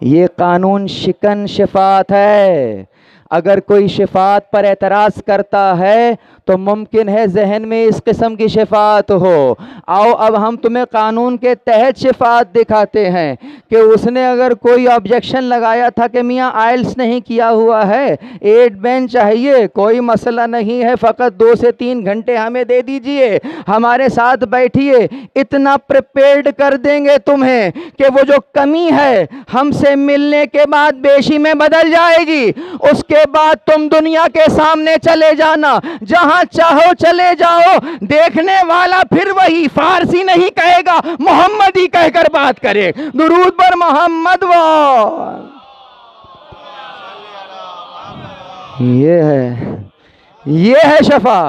یہ قانون شکن شفاعت ہے۔ اگر کوئی شفاعت پر اعتراض کرتا ہے تو ممکن ہے ذہن میں اس قسم کی شفاعت ہو۔ آؤ اب ہم تمہیں قانون کے تحت شفاعت دکھاتے ہیں کہ اس نے اگر کوئی آبجیکشن لگایا تھا کہ میاں آئلس نہیں کیا ہوا ہے، 8 بینچ چاہیے، کوئی مسئلہ نہیں ہے، فقط 2 سے 3 گھنٹے ہمیں دے دیجئے، ہمارے ساتھ بیٹھیے، اتنا پریپیئرڈ کر دیں گے تمہیں کہ وہ جو کمی ہے ہم سے ملنے کے بعد بیشی میں بدل جائے گی، اس کے بعد تم دنیا کے سامنے چلے جانا، جہاں چاہو چلے جاؤ، دیکھنے والا پھر وہی فارسی نہیں کہے گا، محمدی کہہ کر بات کرے، درود پر محمد یہ ہے شفا،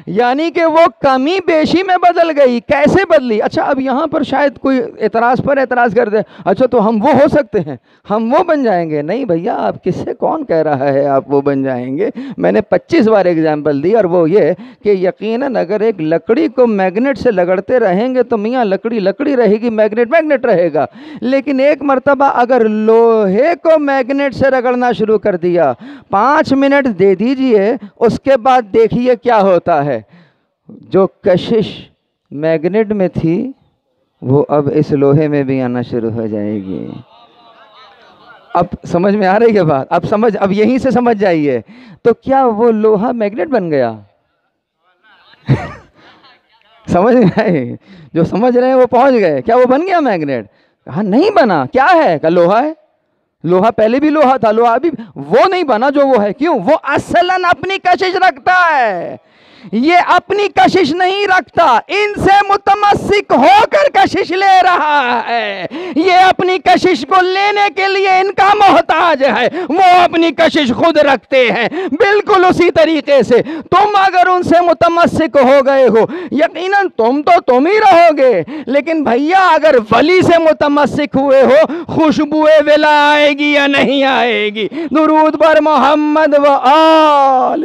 یعنی کہ وہ کمی بیشی میں بدل گئی۔ کیسے بدلی؟ اچھا اب یہاں پر شاید کوئی اعتراض پر اعتراض کر دے، اچھا تو ہم وہ ہو سکتے ہیں، ہم وہ بن جائیں گے؟ نہیں بھیا، آپ کس سے کون کہہ رہا ہے آپ وہ بن جائیں گے؟ میں نے 25 بار ایگزامپل دی، اور وہ یہ کہ یقیناً اگر ایک لکڑی کو میگنیٹ سے لگڑتے رہیں گے تو میاں لکڑی لکڑی رہے گی، میگنیٹ میگنیٹ رہے گا، لیکن ایک مرتبہ اگر لوہے کو میگنیٹ سے رگڑنا شروع کر دیا، 5 منٹ دے دیجئے، اس کے بعد دیکھیے کیا ہوتا ہے، جو کشش میگنیٹ میں تھی وہ اب اس لوہے میں بھی آنا شروع ہو جائے گی۔ اب سمجھ میں آ رہی ہے بات؟ اب یہیں سے سمجھ جائیے، تو کیا وہ لوہا میگنیٹ بن گیا؟ سمجھ میں آئی؟ جو سمجھ رہے ہیں وہ پہنچ گئے، کیا وہ بن گیا میگنیٹ؟ کہا نہیں بنا، کیا ہے؟ کہا لوہا ہے، لوہا پہلے بھی لوہا تھا، لوہا بھی، وہ نہیں بنا جو وہ ہے۔ کیوں؟ وہ اصلاً اپنی کشش رکھتا ہے، یہ اپنی کشش نہیں رکھتا، ان سے متمسک ہو کر کشش لے رہا ہے، یہ اپنی کشش کو لینے کے لیے ان کا محتاج ہے، وہ اپنی کشش خود رکھتے ہیں۔ بالکل اسی طریقے سے تم اگر ان سے متمسک ہو گئے ہو، یقیناً تم ہی رہو گے، لیکن بھیا اگر ولی سے متمسک ہوئے ہو، خوشبوئے ولا آئے گی یا نہیں آئے گی؟ درود پر محمد و آل۔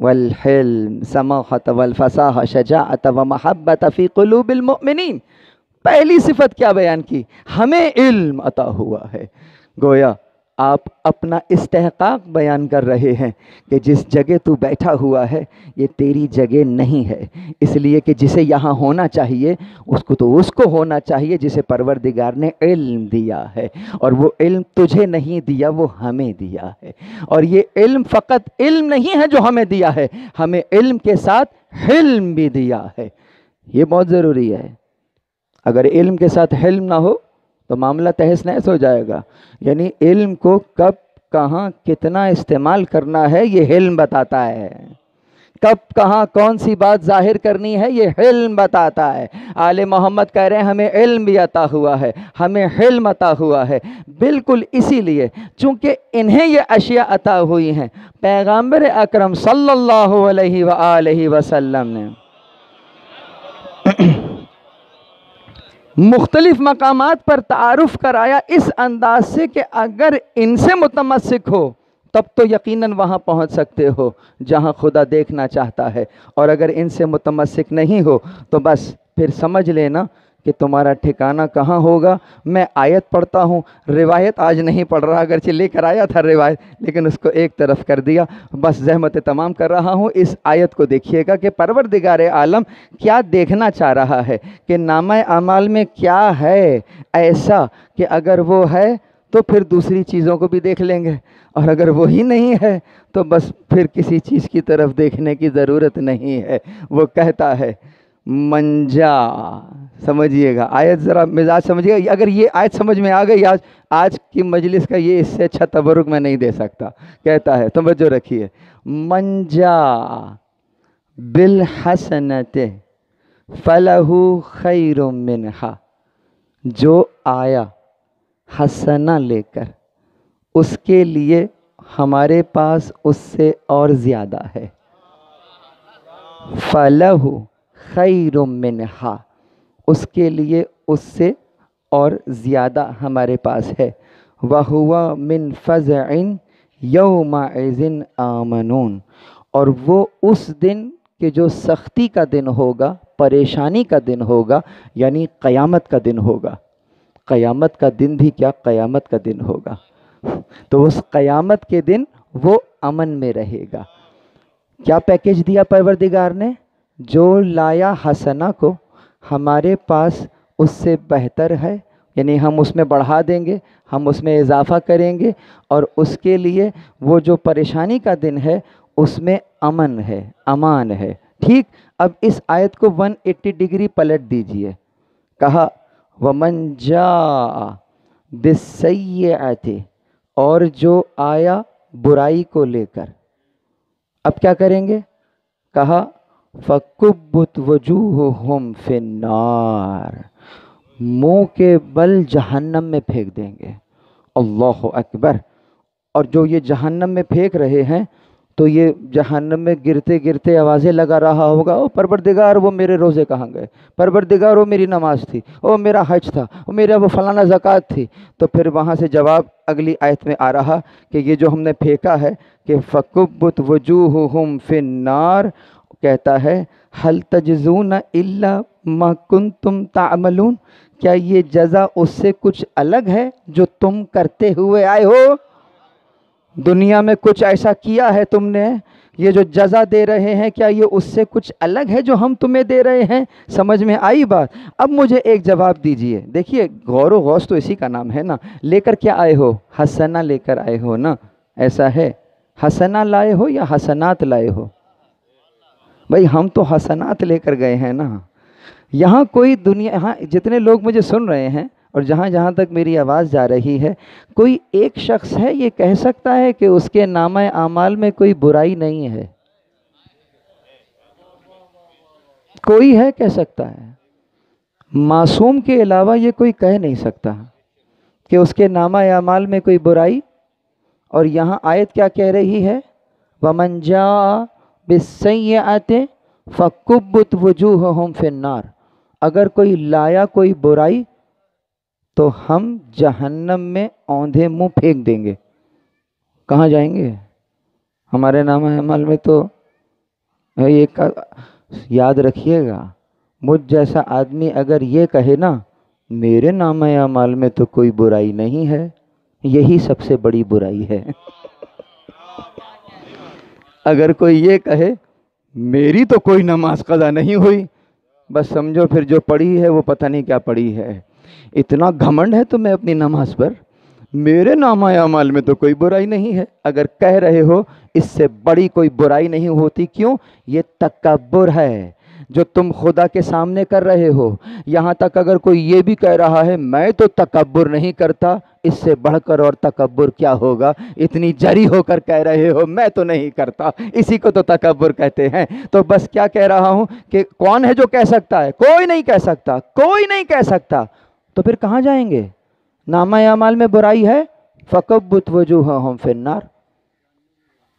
والحلم سماحت والفصاحہ شجاعت ومحبت فی قلوب المؤمنین. پہلی صفت کیا بیان کی؟ ہمیں علم عطا ہوا ہے. گویا آپ اپنا استحقاق بیان کر رہے ہیں کہ جس جگہ تو بیٹھا ہوا ہے یہ تیری جگہ نہیں ہے، اس لیے کہ جسے یہاں ہونا چاہیے اس کو ہونا چاہیے جسے پروردگار نے علم دیا ہے، اور وہ علم تجھے نہیں دیا، وہ ہمیں دیا ہے. اور یہ علم فقط علم نہیں ہے جو ہمیں دیا ہے، ہمیں علم کے ساتھ حلم بھی دیا ہے. یہ بہت ضروری ہے. اگر علم کے ساتھ حلم نہ ہو تو معاملہ تہس نہس ہو جائے گا. یعنی علم کو کب کہاں کتنا استعمال کرنا ہے یہ علم بتاتا ہے، کب کہاں کون سی بات ظاہر کرنی ہے یہ علم بتاتا ہے. آل محمد کہہ رہے ہیں ہمیں علم بھی عطا ہوا ہے، ہمیں حلم عطا ہوا ہے. بالکل اسی لیے چونکہ انہیں یہ اشیاء عطا ہوئی ہیں، پیغمبر اکرم صلی اللہ علیہ وآلہ وسلم نے مختلف مقامات پر تعارف کرایا اس انداز سے کہ اگر ان سے متمسک ہو تب تو یقیناً وہاں پہنچ سکتے ہو جہاں خدا دیکھنا چاہتا ہے، اور اگر ان سے متمسک نہیں ہو تو بس پھر سمجھ لینا کہ تمہارا ٹھکانہ کہاں ہوگا. میں آیت پڑھتا ہوں، روایت آج نہیں پڑھ رہا، اگرچہ لے کر آیا تھا روایت لیکن اس کو ایک طرف کر دیا. بس زحمت تمام کر رہا ہوں. اس آیت کو دیکھیے گا کہ پروردگار عالم کیا دیکھنا چاہ رہا ہے، کہ نامہ اعمال میں کیا ہے ایسا کہ اگر وہ ہے تو پھر دوسری چیزوں کو بھی دیکھ لیں گے، اور اگر وہی نہیں ہے تو بس پھر کسی چیز کی طرف دیکھنے کی ضرورت نہیں ہے. وہ کہتا ہے منجا. سمجھیے گا آیت، ذرا مزاج سمجھیے گا. اگر یہ آیت سمجھ میں آ گئی آج کی مجلس کا یہ اس سے اچھا تبرک میں نہیں دے سکتا. کہتا ہے توجہ رکھیے، منجا بالحسنت فلہ خیر منہا. جو آیا حسنہ لے کر اس کے لیے ہمارے پاس اس سے اور زیادہ ہے. فلہ خیر منہا، اس کے لیے اس سے اور زیادہ ہمارے پاس ہے. وَهُوَ مِن فَزْعٍ يَوْمَئِذٍ آمَنُونَ. اور وہ اس دن کہ جو سختی کا دن ہوگا، پریشانی کا دن ہوگا، یعنی قیامت کا دن ہوگا. قیامت کا دن بھی کیا، قیامت کا دن ہوگا تو اس قیامت کے دن وہ امن میں رہے گا. کیا پیکیج دیا پروردگار نے؟ جو لایا حسنہ کو ہمارے پاس اس سے بہتر ہے، یعنی ہم اس میں بڑھا دیں گے، ہم اس میں اضافہ کریں گے، اور اس کے لیے وہ جو پریشانی کا دن ہے اس میں امن ہے، امان ہے. ٹھیک. اب اس آیت کو 180 ڈگری پلٹ دیجئے. کہا وَمَنْ جَاءَ بِالسَّيِّئَةِ، اور جو آیا برائی کو لے کر، اب کیا کریں گے؟ کہا فَكُبُّتْ وُجُوهُهُمْ فِي النَّارِ، منہ کے بل جہنم میں پھینک دیں گے. اللہ اکبر. اور جو یہ جہنم میں پھینک رہے ہیں تو یہ جہنم میں گرتے گرتے آوازیں لگا رہا ہوگا، او پروردگار وہ میرے روزے کہاں گئے، پروردگار وہ میری نماز تھی، او میرا حج تھا، او میرا وہ فلانا زکوٰۃ تھی. تو پھر وہاں سے جواب اگلی آیت میں آ رہا کہ یہ جو ہم نے پھینکا ہے کہ فَكُبُّتْ وُجُوهُهُمْ فِي النَّارِ، کہتا ہے هَلْ تَجْزُونَ إِلَّا مَا كُنْتُمْ تَعْمَلُونَ، کیا یہ جزا اس سے کچھ الگ ہے جو تم کرتے ہوئے آئے ہو؟ دنیا میں کچھ ایسا کیا ہے تم نے، یہ جو جزا دے رہے ہیں کیا یہ اس سے کچھ الگ ہے جو ہم تمہیں دے رہے ہیں؟ سمجھ میں آئی بات؟ اب مجھے ایک جواب دیجئے. دیکھیے غور و غوص تو اسی کا نام ہے نا. لے کر کیا آئے ہو؟ حسنہ لے کر آئے ہو نا. ایسا ہے؟ حسنہ لائے ہو یا حسنات لائے ہو؟ بھئی ہم تو حسنات لے کر گئے ہیں نا. یہاں کوئی دنیا، یہاں جتنے لوگ مجھے سن رہے ہیں اور جہاں جہاں تک میری آواز جا رہی ہے، کوئی ایک شخص ہے یہ کہہ سکتا ہے کہ اس کے نامہ اعمال میں کوئی برائی نہیں ہے؟ کوئی ہے کہہ سکتا ہے؟ معصوم کے علاوہ یہ کوئی کہہ نہیں سکتا کہ اس کے نامہ اعمال میں کوئی برائی. اور یہاں آیت کیا کہہ رہی ہے؟ وَمَنْ جَاءَ بِالسَّيِّئَةِ فَكُبُّتْ وُجُوهُهُمْ فِي النَّارِ. اگر کوئی لایا کوئی برائی تو ہم جہنم میں اوندھے منہ پھینک دیں گے. کہاں جائیں گے؟ ہمارے نامہ اعمال میں تو ایک یاد رکھیے گا، مجھ جیسا آدمی اگر یہ کہے نا میرے نامہ اعمال میں تو کوئی برائی نہیں ہے، یہی سب سے بڑی برائی ہے۔ اگر کوئی یہ کہے میری تو کوئی نماز قضا نہیں ہوئی، بس سمجھو پھر جو پڑھی ہے وہ پتہ نہیں کیا پڑھی ہے۔ اتنا گھمنڈ ہے تمہیں اپنی نماز پر، میرے نامہ اعمال میں تو کوئی برائی نہیں ہے۔ اگر کہہ رہے ہو اس سے بڑی کوئی برائی نہیں ہوتی، کیوں؟ یہ تکبر ہے جو تم خدا کے سامنے کر رہے ہو۔ یہاں تک اگر کوئی یہ بھی کہہ رہا ہے میں تو تکبر نہیں کرتا، اس سے بڑھ کر اور تکبر کیا ہوگا؟ اتنی جری ہو کر کہہ رہے ہو میں تو نہیں کرتا، اسی کو تو تکبر کہتے ہیں۔ تو بس کیا کہہ رہا ہوں کہ کون ہے جو کہہ سکتا ہے؟ کوئی نہیں کہہ سکتا، کوئی نہیں کہہ سکتا۔ تو پھر کہاں جائیں گے؟ نامہ اعمال میں برائی ہے، فَكَبُّتْ وُجُوهَهُمْ فِي النَّارِ۔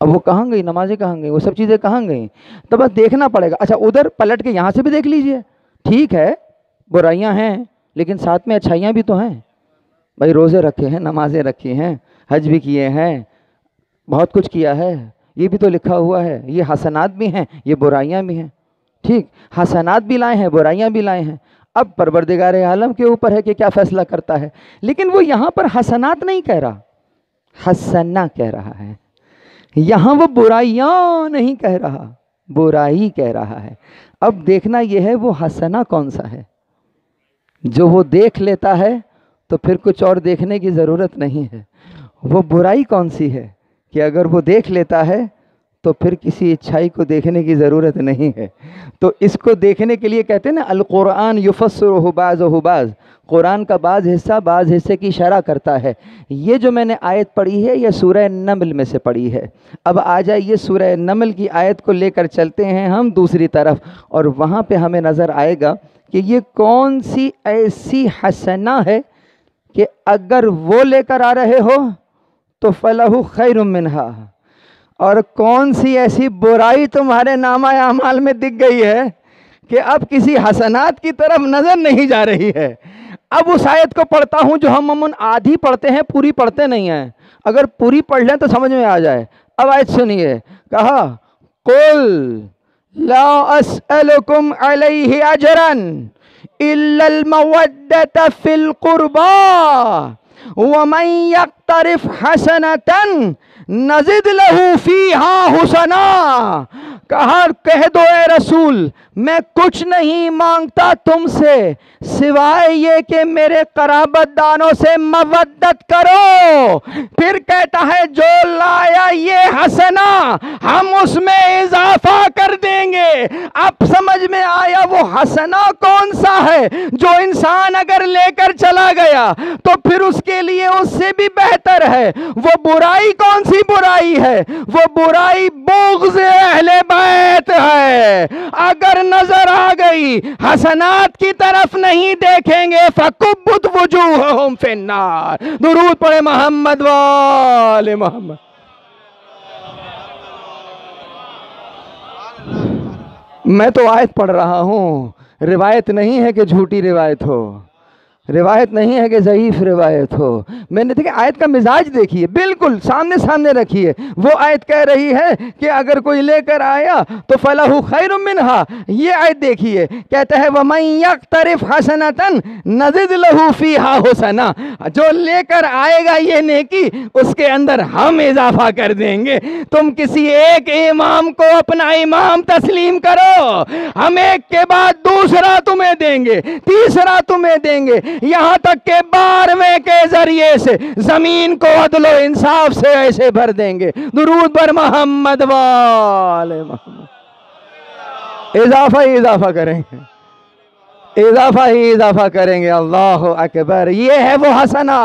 اب وہ کہاں گئی نمازیں، کہاں گئی وہ سب چیزیں، کہاں گئیں؟ تو بس دیکھنا پڑے گا۔ اچھا ادھر پلٹ کے یہاں سے بھی دیکھ لیجئے، ٹھیک ہے برائیاں ہیں لیکن ساتھ میں اچھائیاں بھی تو ہیں۔ بھائی روزے رکھے ہیں، نمازیں رکھی ہیں، حج بھی کیے ہیں، بہت کچھ کیا ہے، یہ بھی تو لکھا ہوا ہے۔ یہ حسنات بھی ہیں، یہ برائیاں بھی ہیں، ٹھیک؟ حسنات بھی لائے ہیں، برائیاں بھی لائے ہیں۔ اب پروردگار عالم کے اوپر ہے کہ کیا فیصلہ کرتا ہے، لیکن وہ یہاں پر حسنات نہیں کہہ رہا، حسنہ کہہ رہا ہے۔ یہاں وہ برائیاں نہیں کہہ رہا، برائی کہہ رہا ہے۔ اب دیکھنا یہ ہے وہ حسنہ کون سا ہے۔ جو وہ دیکھ لیتا ہے تو پھر کچھ اور دیکھنے کی ضرورت نہیں ہے۔ وہ برائی کون سی ہے کہ اگر وہ دیکھ لیتا ہے تو پھر کسی اچھائی کو دیکھنے کی ضرورت نہیں ہے۔ تو اس کو دیکھنے کے لیے کہتے ہیں نا القرآن یفسرہ بعضہ بعض، قرآن کا بعض حصے کی شرح کرتا ہے۔ یہ جو میں نے آیت پڑھی ہے یہ سورہ نمل میں سے پڑھی ہے۔ اب آ جائیے سورہ نمل کی آیت کو لے کر چلتے ہیں ہم دوسری طرف، اور وہاں پہ ہمیں نظر آئے گا کہ یہ کون سی ایسی حسنہ ہے کہ اگر وہ لے کر آ رہے ہو تو فَلَهُ خَيْرٌ مِّنْهَا، اور کون سی ایسی برائی تمہارے نامہ اعمال میں دکھ گئی ہے کہ اب کسی حسنات کی طرف نظر نہیں جا رہی ہے۔ اب اس آیت کو پڑھتا ہوں جو ہم عموماً آدھی پڑھتے ہیں، پوری پڑھتے نہیں ہیں۔ اگر پوری پڑھ لیں تو سمجھ میں آ جائے۔ اب آیت سنیے، کہا قُلْ لَا أَسْأَلُكُمْ عَلَيْهِ أَجْرًا إِلَّا الْمَوَدَّةَ فِي الْقُرْبَى وَمَنْ يَقْتَرِفْ حَسَنَةً نَزِدْ لَهُ فِيهَا حُسْنًا۔ کہا کہہ دو اے رسول میں کچھ نہیں مانگتا تم سے سوائے یہ کہ میرے قرابت داروں سے مودت کرو۔ پھر کہتا ہے جو لایا یہ حسنہ ہم اس میں اضافہ کر دیں گے۔ اب سمجھ میں آیا وہ حسنہ کون سا ہے جو انسان اگر لے کر چلا گیا تو پھر اس کے لیے اس سے بھی بہتر ہے۔ وہ برائی کون سی برائی ہے؟ وہ برائی بغض اہل بیت ہے۔ اگر نظر آ گئی حسنات کی طرف نہیں دیکھیں گے فَكُبُّتْ وُجُوهُهُمْ فِي النَّارِ۔ درود پڑھے محمد وآل محمد۔ میں تو آیت پڑھ رہا ہوں، روایت نہیں ہے کہ جھوٹی روایت ہو، روایت نہیں ہے کہ ضعیف روایت ہو۔ میں نے دیکھا آیت کا مزاج دیکھیے، بالکل سامنے رکھیے۔ وہ آیت کہہ رہی ہے کہ اگر کوئی لے کر آیا تو فَلَهُ خَيْرٌ مِّنْهَا۔ یہ آیت دیکھیے کہتا ہے وَمَنْ يَقْتَرِفْ حَسَنَةً نَزِدْ لَهُ فِيهَا حُسْنًا۔ جو لے کر آئے گا یہ نیکی اس کے اندر ہم اضافہ کر دیں گے۔ تم کسی ایک امام کو اپنا امام تسلیم کرو، ہم ایک کے بعد دوسرا تمہیں دیں گے، تیسرا تمہیں دیں گے، یہاں تک کہ 12ویں کے ذریعے سے زمین کو عدل و انصاف سے ایسے بھر دیں گے۔ درود بر محمد وآل محمد۔ اضافہ ہی اضافہ کریں گے، اضافہ ہی اضافہ کریں گے۔ اللہ اکبر۔ یہ ہے وہ حسنہ۔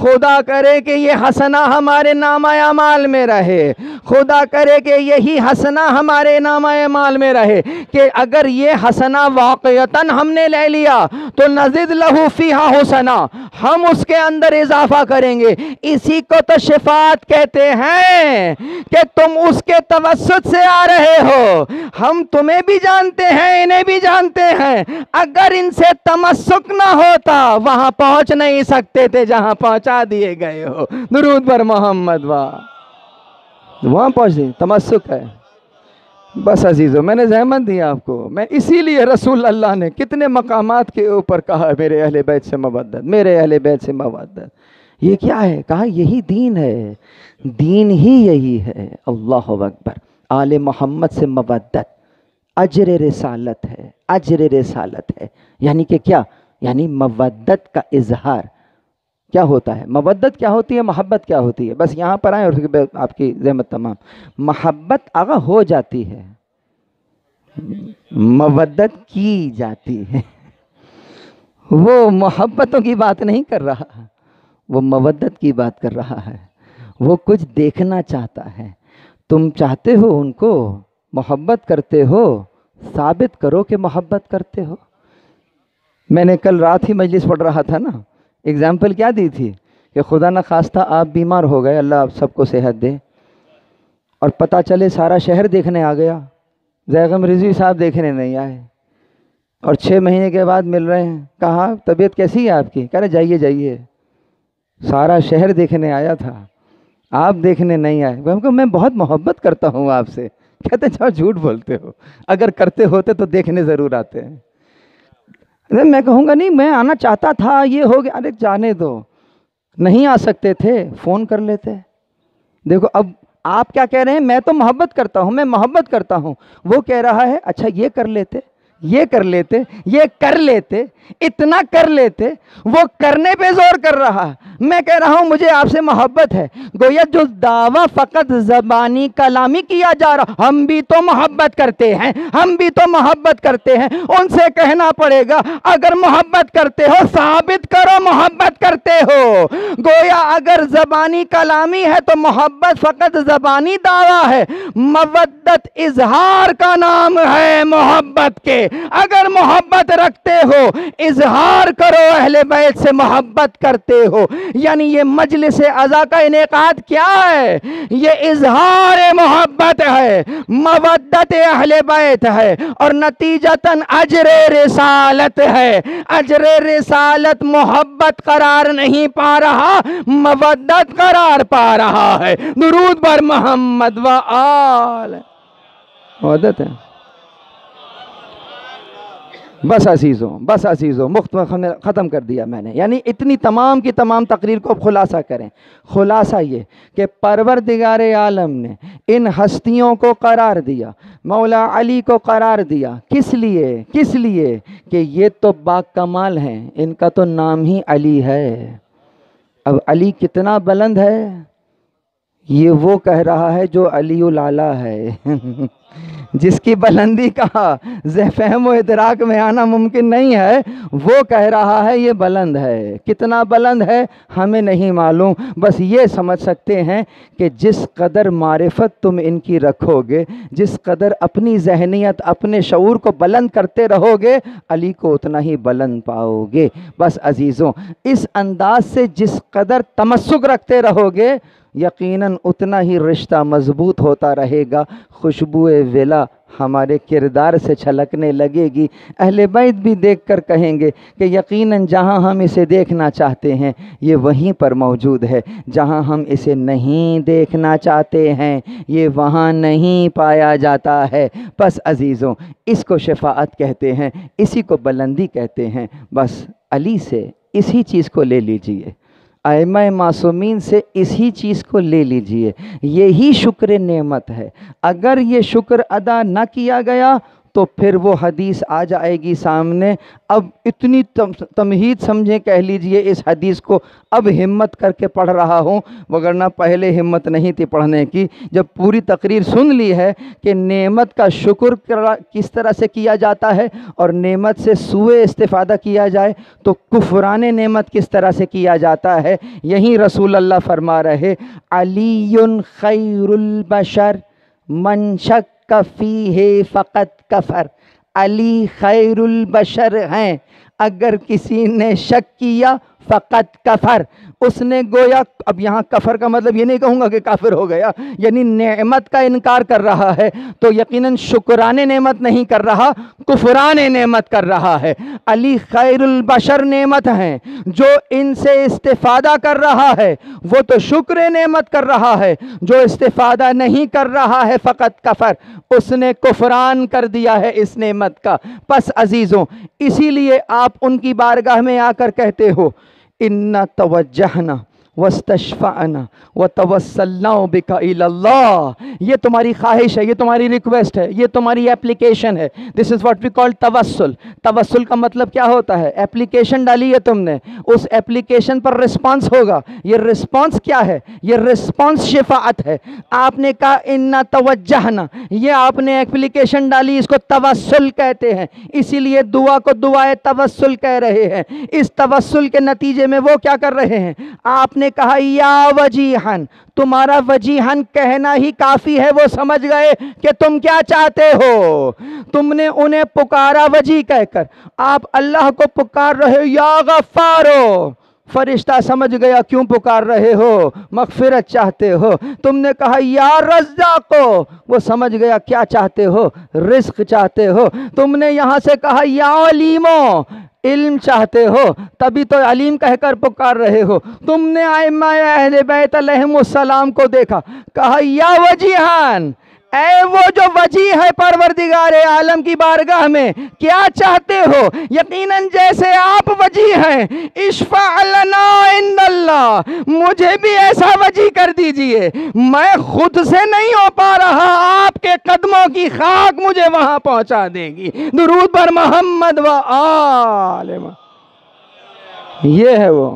خدا کرے کہ یہ حسنہ ہمارے نامہ اعمال میں رہے، خدا کرے کہ یہی حسنہ ہمارے نامہ اعمال میں رہے کہ اگر یہ حسنہ واقعتاً ہم نے لے لیا تو نزد لہو فیہا حسنہ، ہم اس کے اندر اضافہ کریں گے۔ اسی کو تو شفاعت کہتے ہیں کہ تم اس کے توسط سے آ رہے ہو، ہم تمہیں بھی جانتے ہیں انہیں بھی جانتے ہیں۔ اگر ان سے تمسک نہ ہوتا وہاں پہنچ نہیں سکتے تھے جہاں پہنچا دیے گئے ہو۔ درود پر محمد وہاں پہنچ دی، تمسک ہے۔ بس عزیزو، میں نے زحمت دی آپ کو، میں اسی لیے رسول اللہ نے کتنے مقامات کے اوپر کہا میرے اہل بیت سے مودت، میرے اہل بیت سے مودت۔ یہ کیا ہے؟ کہا یہی دین ہے، دین ہی یہی ہے۔ اللہ اکبر۔ آل محمد سے مودت اجر رسالت ہے، اجر رسالت ہے۔ یعنی کہ کیا؟ یعنی مودت کا اظہار کیا ہوتا ہے؟ مودت کیا ہوتی ہے؟ محبت کیا ہوتی ہے؟ بس یہاں پر آئیں اور آپ کی زحمت تمام۔ محبت آگا ہو جاتی ہے، مودت کی جاتی ہے۔ وہ محبتوں کی بات نہیں کر رہا، وہ مودت کی بات کر رہا ہے۔ وہ کچھ دیکھنا چاہتا ہے، تم چاہتے ہو ان کو، محبت کرتے ہو، ثابت کرو کہ محبت کرتے ہو۔ میں نے کل رات ہی مجلس پڑھ رہا تھا نا، اگزامپل کیا دی تھی کہ خدا نہ خواستہ آپ بیمار ہو گئے، اللہ آپ سب کو صحت دے، اور پتہ چلے سارا شہر دیکھنے آ گیا، زیغم رضوی صاحب دیکھنے نہیں آئے، اور 6 مہینے کے بعد مل رہے ہیں۔ کہا طبیعت کیسی ہے آپ کی؟ کہہ رہے جائیے جائیے، سارا شہر دیکھنے آیا تھا، آپ دیکھنے نہیں آئے۔ ہم کہا میں بہت محبت کرتا ہوں آپ سے۔ کہتے جاؤ جھوٹ بولتے ہو، اگر کرتے ہوتے تو دیکھنے ضرور آتے ہیں۔ میں کہوں گا نہیں میں آنا چاہتا تھا، یہ ہو گیا، ارے جانے دو، نہیں آ سکتے تھے فون کر لیتے۔ دیکھو اب آپ کیا کہہ رہے ہیں؟ میں تو محبت کرتا ہوں، میں محبت کرتا ہوں۔ وہ کہہ رہا ہے اچھا یہ کر لیتے، یہ کر لیتے، یہ کر لیتے، اتنا کر لیتے۔ وہ کرنے پہ زور کر رہا ہے، میں کہہ رہا ہوں مجھے آپ سے محبت ہے۔ گویا جو دعویٰ فقط زبانی کلامی کیا جا رہا، ہم بھی تو محبت کرتے ہیں، ہم بھی تو محبت کرتے ہیں، ان سے کہنا پڑے گا اگر محبت کرتے ہو ثابت کرو محبت کرتے ہو۔ گویا اگر زبانی کلامی ہے تو محبت فقط زبانی دعویٰ ہے، مودت اظہار کا نام ہے محبت کے۔ اگر محبت رکھتے ہو اظہار کرو اہل بیت سے محبت کرتے ہو۔ یعنی یہ مجلس عزا کا انعقاد کیا ہے؟ یہ اظہار محبت ہے، مودت اہل بیت ہے، اور نتیجتاً اجر رسالت ہے۔ اجر رسالت محبت قرار نہیں پا رہا، مودت قرار پا رہا ہے۔ درود بر محمد و آل مودت ہے۔ بس عزیزوں، بس عزیزوں، ختم کر دیا میں نے۔ یعنی اتنی تمام کی تمام تقریر کو اب خلاصہ کریں۔ خلاصہ یہ کہ پروردگار عالم نے ان ہستیوں کو قرار دیا، مولا علی کو قرار دیا، کس لیے؟ کس لیے کہ یہ تو باکمال ہیں، ان کا تو نام ہی علی ہے۔ اب علی کتنا بلند ہے؟ یہ وہ کہہ رہا ہے جو علی الاعلیٰ ہے، جس کی بلندی کا فہم و ادراک میں آنا ممکن نہیں ہے، وہ کہہ رہا ہے یہ بلند ہے۔ کتنا بلند ہے ہمیں نہیں معلوم، بس یہ سمجھ سکتے ہیں کہ جس قدر معرفت تم ان کی رکھو گے، جس قدر اپنی ذہنیت، اپنے شعور کو بلند کرتے رہو گے، علی کو اتنا ہی بلند پاؤ گے۔ بس عزیزوں، اس انداز سے جس قدر تمسک رکھتے رہو گے، یقیناً اتنا ہی رشتہ مضبوط ہوتا رہے گا، خوشبو ولا ہمارے کردار سے چھلکنے لگے گی۔ اہل بیت بھی دیکھ کر کہیں گے کہ یقیناً جہاں ہم اسے دیکھنا چاہتے ہیں یہ وہیں پر موجود ہے، جہاں ہم اسے نہیں دیکھنا چاہتے ہیں یہ وہاں نہیں پایا جاتا ہے۔ بس عزیزوں، اس کو شفاعت کہتے ہیں، اسی کو بلندی کہتے ہیں۔ بس علی سے اسی چیز کو لے لیجئے، ائمہ معصومین سے اسی چیز کو لے لیجئے، یہی شکر نعمت ہے۔ اگر یہ شکر ادا نہ کیا گیا تو پھر وہ حدیث آ جائے گی سامنے۔ اب اتنی تمہید سمجھیں، کہہ لیجئے اس حدیث کو اب ہمت کر کے پڑھ رہا ہوں، وگرنہ پہلے ہمت نہیں تھی پڑھنے کی۔ جب پوری تقریر سن لی ہے کہ نعمت کا شکر کس طرح سے کیا جاتا ہے اور نعمت سے سوء استفادہ کیا جائے تو کفران نعمت کس طرح سے کیا جاتا ہے، یہیں رسول اللہ فرما رہے علی خیر البشر من شک فیہ فقط کفر۔ علی خیر البشر ہیں، اگر کسی نے شک کیا فقط کفر، اس نے گویا، اب یہاں کفر کا مطلب یہ نہیں کہوں گا کہ کافر ہو گیا، یعنی نعمت کا انکار کر رہا ہے تو یقیناً شکران نعمت نہیں کر رہا، کفران نعمت کر رہا ہے۔ علی خیر البشر نعمت ہیں، جو ان سے استفادہ کر رہا ہے وہ تو شکر نعمت کر رہا ہے، جو استفادہ نہیں کر رہا ہے فقط کفر، اس نے کفران کر دیا ہے اس نعمت کا۔ پس عزیزوں، اسی لیے آپ ان کی بارگاہ میں آ کر کہتے ہو اِنَّا توجہنا واستشفعنا وتوسلنا بک الی اللہ، یہ تمہاری خواہش ہے، یہ تمہاری ریکویسٹ ہے، یہ تمہاری اپلیکیشن ہے۔ دس از واٹ وی کال توسل۔ توسل کا مطلب کیا ہوتا ہے؟ اپلیکیشن ڈالی ہے تم نے، اس اپلیکیشن پر رسپانس ہوگا۔ یہ رسپانس کیا ہے؟ یہ رسپانس شفاعت ہے۔ آپ نے کہا اِنَّا توجہنا، یہ آپ نے اپلیکیشن ڈالی، اس کو توسل کہتے ہیں، اسی لیے دعا کو دعائے توسل کہہ رہے ہیں۔ اس توسل کے نتیجے میں وہ کیا کر رہے ہیں؟ آپ نے کہا یا وجیحن، تمہارا وجیحن کہنا ہی کافی ہے، وہ سمجھ گئے کہ تم کیا چاہتے ہو۔ تم نے انہیں پکارا وجی کہہ کر، آپ اللہ کو پکار رہے ہو یا غفارو، فرشتہ سمجھ گیا کیوں پکار رہے ہو، مغفرت چاہتے ہو۔ تم نے کہا یا رزاقو، وہ سمجھ گیا کیا چاہتے ہو، رزق چاہتے ہو۔ تم نے یہاں سے کہا یا علیمو، علم چاہتے ہو، تبھی تو علیم کہہ کر پکار رہے ہو۔ تم نے ائمہ اہل بیت علیہم السلام کو دیکھا، کہا یا وجیحان، اے وہ جو وجی ہے پروردگار عالم کی بارگاہ میں، کیا چاہتے ہو؟ یقیناً جیسے آپ وجی ہیں، اشفع لنا عند اللہ، مجھے بھی ایسا وجی کر دیجئے، میں خود سے نہیں ہو پا رہا، آپ کے قدموں کی خاک مجھے وہاں پہنچا دے گی۔ درود پر محمد و آل محمد۔ یہ ہے وہ،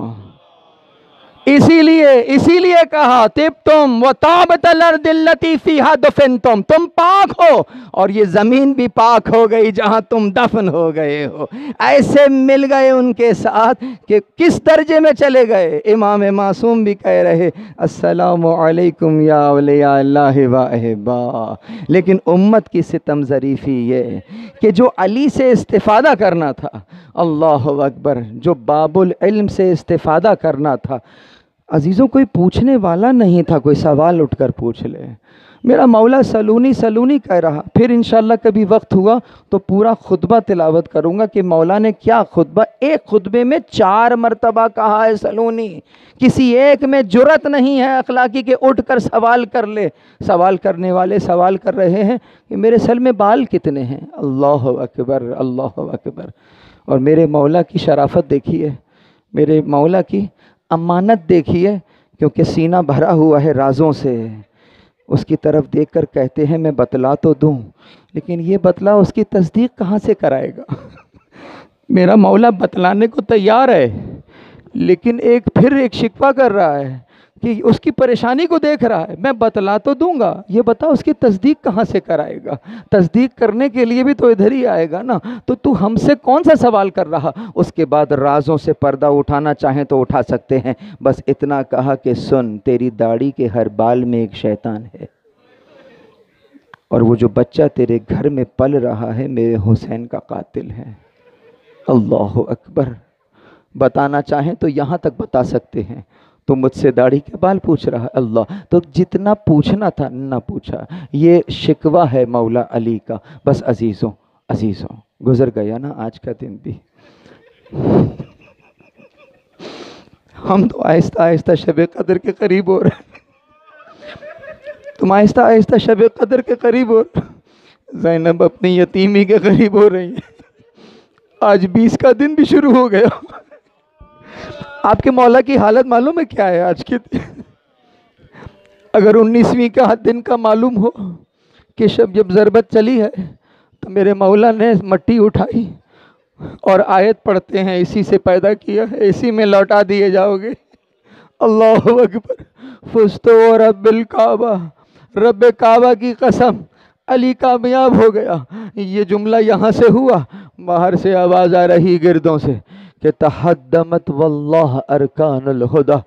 اسی لیے کہا طبتم وطابت الارض التي فيها دفنتم، تم پاک ہو اور یہ زمین بھی پاک ہو گئی جہاں تم دفن ہو گئے ہو۔ ایسے مل گئے ان کے ساتھ کہ کس درجے میں چلے گئے۔ امام معصوم بھی کہہ رہے السلام علیکم یا اولیاء اللہ و احباء۔ لیکن امت کی ستم ظریفی یہ کہ جو علی سے استفادہ کرنا تھا، اللہ اکبر، جو باب العلم سے استفادہ کرنا تھا، عزیزوں کوئی پوچھنے والا نہیں تھا، کوئی سوال اٹھ کر پوچھ لے۔ میرا مولا سلونی سلونی کہہ رہا، پھر انشاءاللہ کبھی وقت ہوا تو پورا خطبہ تلاوت کروں گا کہ مولا نے کیا خطبہ، ایک خطبے میں 4 مرتبہ کہا ہے سلونی۔ کسی ایک میں جرت نہیں ہے اخلاقی کہ اٹھ کر سوال کر لے۔ سوال کرنے والے سوال کر رہے ہیں کہ میرے سر میں بال کتنے ہیں، اللہ اکبر اللہ اکبر۔ اور میرے مولا کی شرافت دیکھیے، میرے مولا کی امانت دیکھیے، کیونکہ سینہ بھرا ہوا ہے رازوں سے۔ اس کی طرف دیکھ کر کہتے ہیں میں بتلا تو دوں، لیکن یہ بتلا اس کی تصدیق کہاں سے کرائے گا؟ میرا مولا بتلانے کو تیار ہے، لیکن پھر ایک شکوہ کر رہا ہے کہ اس کی پریشانی کو دیکھ رہا ہے، میں بتلا تو دوں گا، یہ بتا اس کی تصدیق کہاں سے کرائے گا؟ تصدیق کرنے کے لیے بھی تو ادھر ہی آئے گا نا، تو ہم سے کون سا سوال کر رہا؟ اس کے بعد رازوں سے پردہ اٹھانا چاہیں تو اٹھا سکتے ہیں، بس اتنا کہا کہ سن، تیری داڑھی کے ہر بال میں ایک شیطان ہے، اور وہ جو بچہ تیرے گھر میں پل رہا ہے میرے حسین کا قاتل ہے۔ اللہ اکبر۔ بتانا چاہیں تو یہاں تک بتا سکتے ہیں، تو مجھ سے داڑھی کے بال پوچھ رہا ہے، اللہ تو جتنا پوچھنا تھا نہ پوچھا۔ یہ شکوہ ہے مولا علی کا۔ بس عزیزوں گزر گیا نا آج کا دن بھی، ہم تو آہستہ آہستہ شب قدر کے قریب ہو رہے ہیں، تم آہستہ آہستہ شب قدر کے قریب ہو رہے ہیں، زینب اپنی یتیمی کے قریب ہو رہی ہے، آج 20 کا دن بھی شروع ہو گیا۔ آپ کے مولا کی حالت معلوم ہے کیا ہے آج کے دن؟ اگر 19ویں کا دن کا معلوم ہو کہ جب ضربت چلی ہے تو میرے مولا نے مٹی اٹھائی اور آیت پڑھتے ہیں اسی سے پیدا کیا ہے، اسی میں لوٹا دیے جاؤ گے۔ اللہ اکبر۔ فزت رب الکعبہ، رب کعبہ کی قسم علی کامیاب ہو گیا۔ یہ جملہ یہاں سے ہوا، باہر سے آواز آ رہی گردوں سے کہ تحدمت واللہ ارکان الہدی،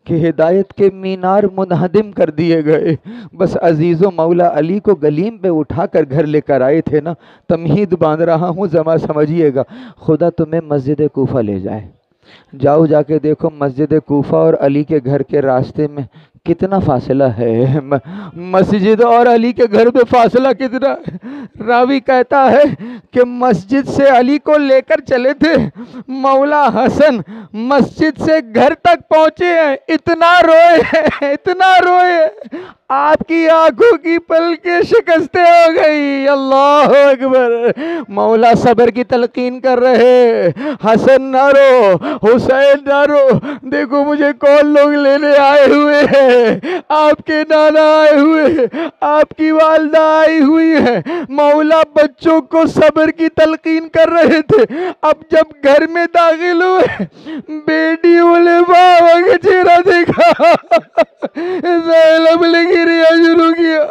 کہ ہدایت کے مینار منہدم کر دیے گئے۔ بس عزیزوں مولا علی کو گلیم پہ اٹھا کر گھر لے کر آئے تھے نا، تمہید باندھ رہا ہوں، زما سمجھیے گا، خدا تمہیں مسجد کوفہ لے جائے، جاؤ جا کے دیکھو مسجد کوفہ اور علی کے گھر کے راستے میں کتنا فاصلہ ہے، مسجد اور علی کے گھر میں فاصلہ کتنا ہے؟ راوی کہتا ہے کہ مسجد سے علی کو لے کر چلے تھے، مولا حسن مسجد سے گھر تک پہنچے ہیں، اتنا روئے ہیں، اتنا روئے ہیں، آپ کی آنکھوں کی پلکیں شکستیں ہو گئی۔ اللہ اکبر۔ مولا صبر کی تلقین کر رہے، حسن نہ رو، حسین نہ رو، دیکھو مجھے کون لوگ لینے آئے ہوئے ہیں، آپ کے نانا آئے ہوئے ہیں، آپ کی والدہ آئی ہوئی ہے۔ مولا بچوں کو صبر کی تلقین کر رہے تھے۔ اب جب گھر میں داخل ہوئے، بیٹی بولے بابا کا چہرہ دیکھا، زینب نے گریا شروع کیا،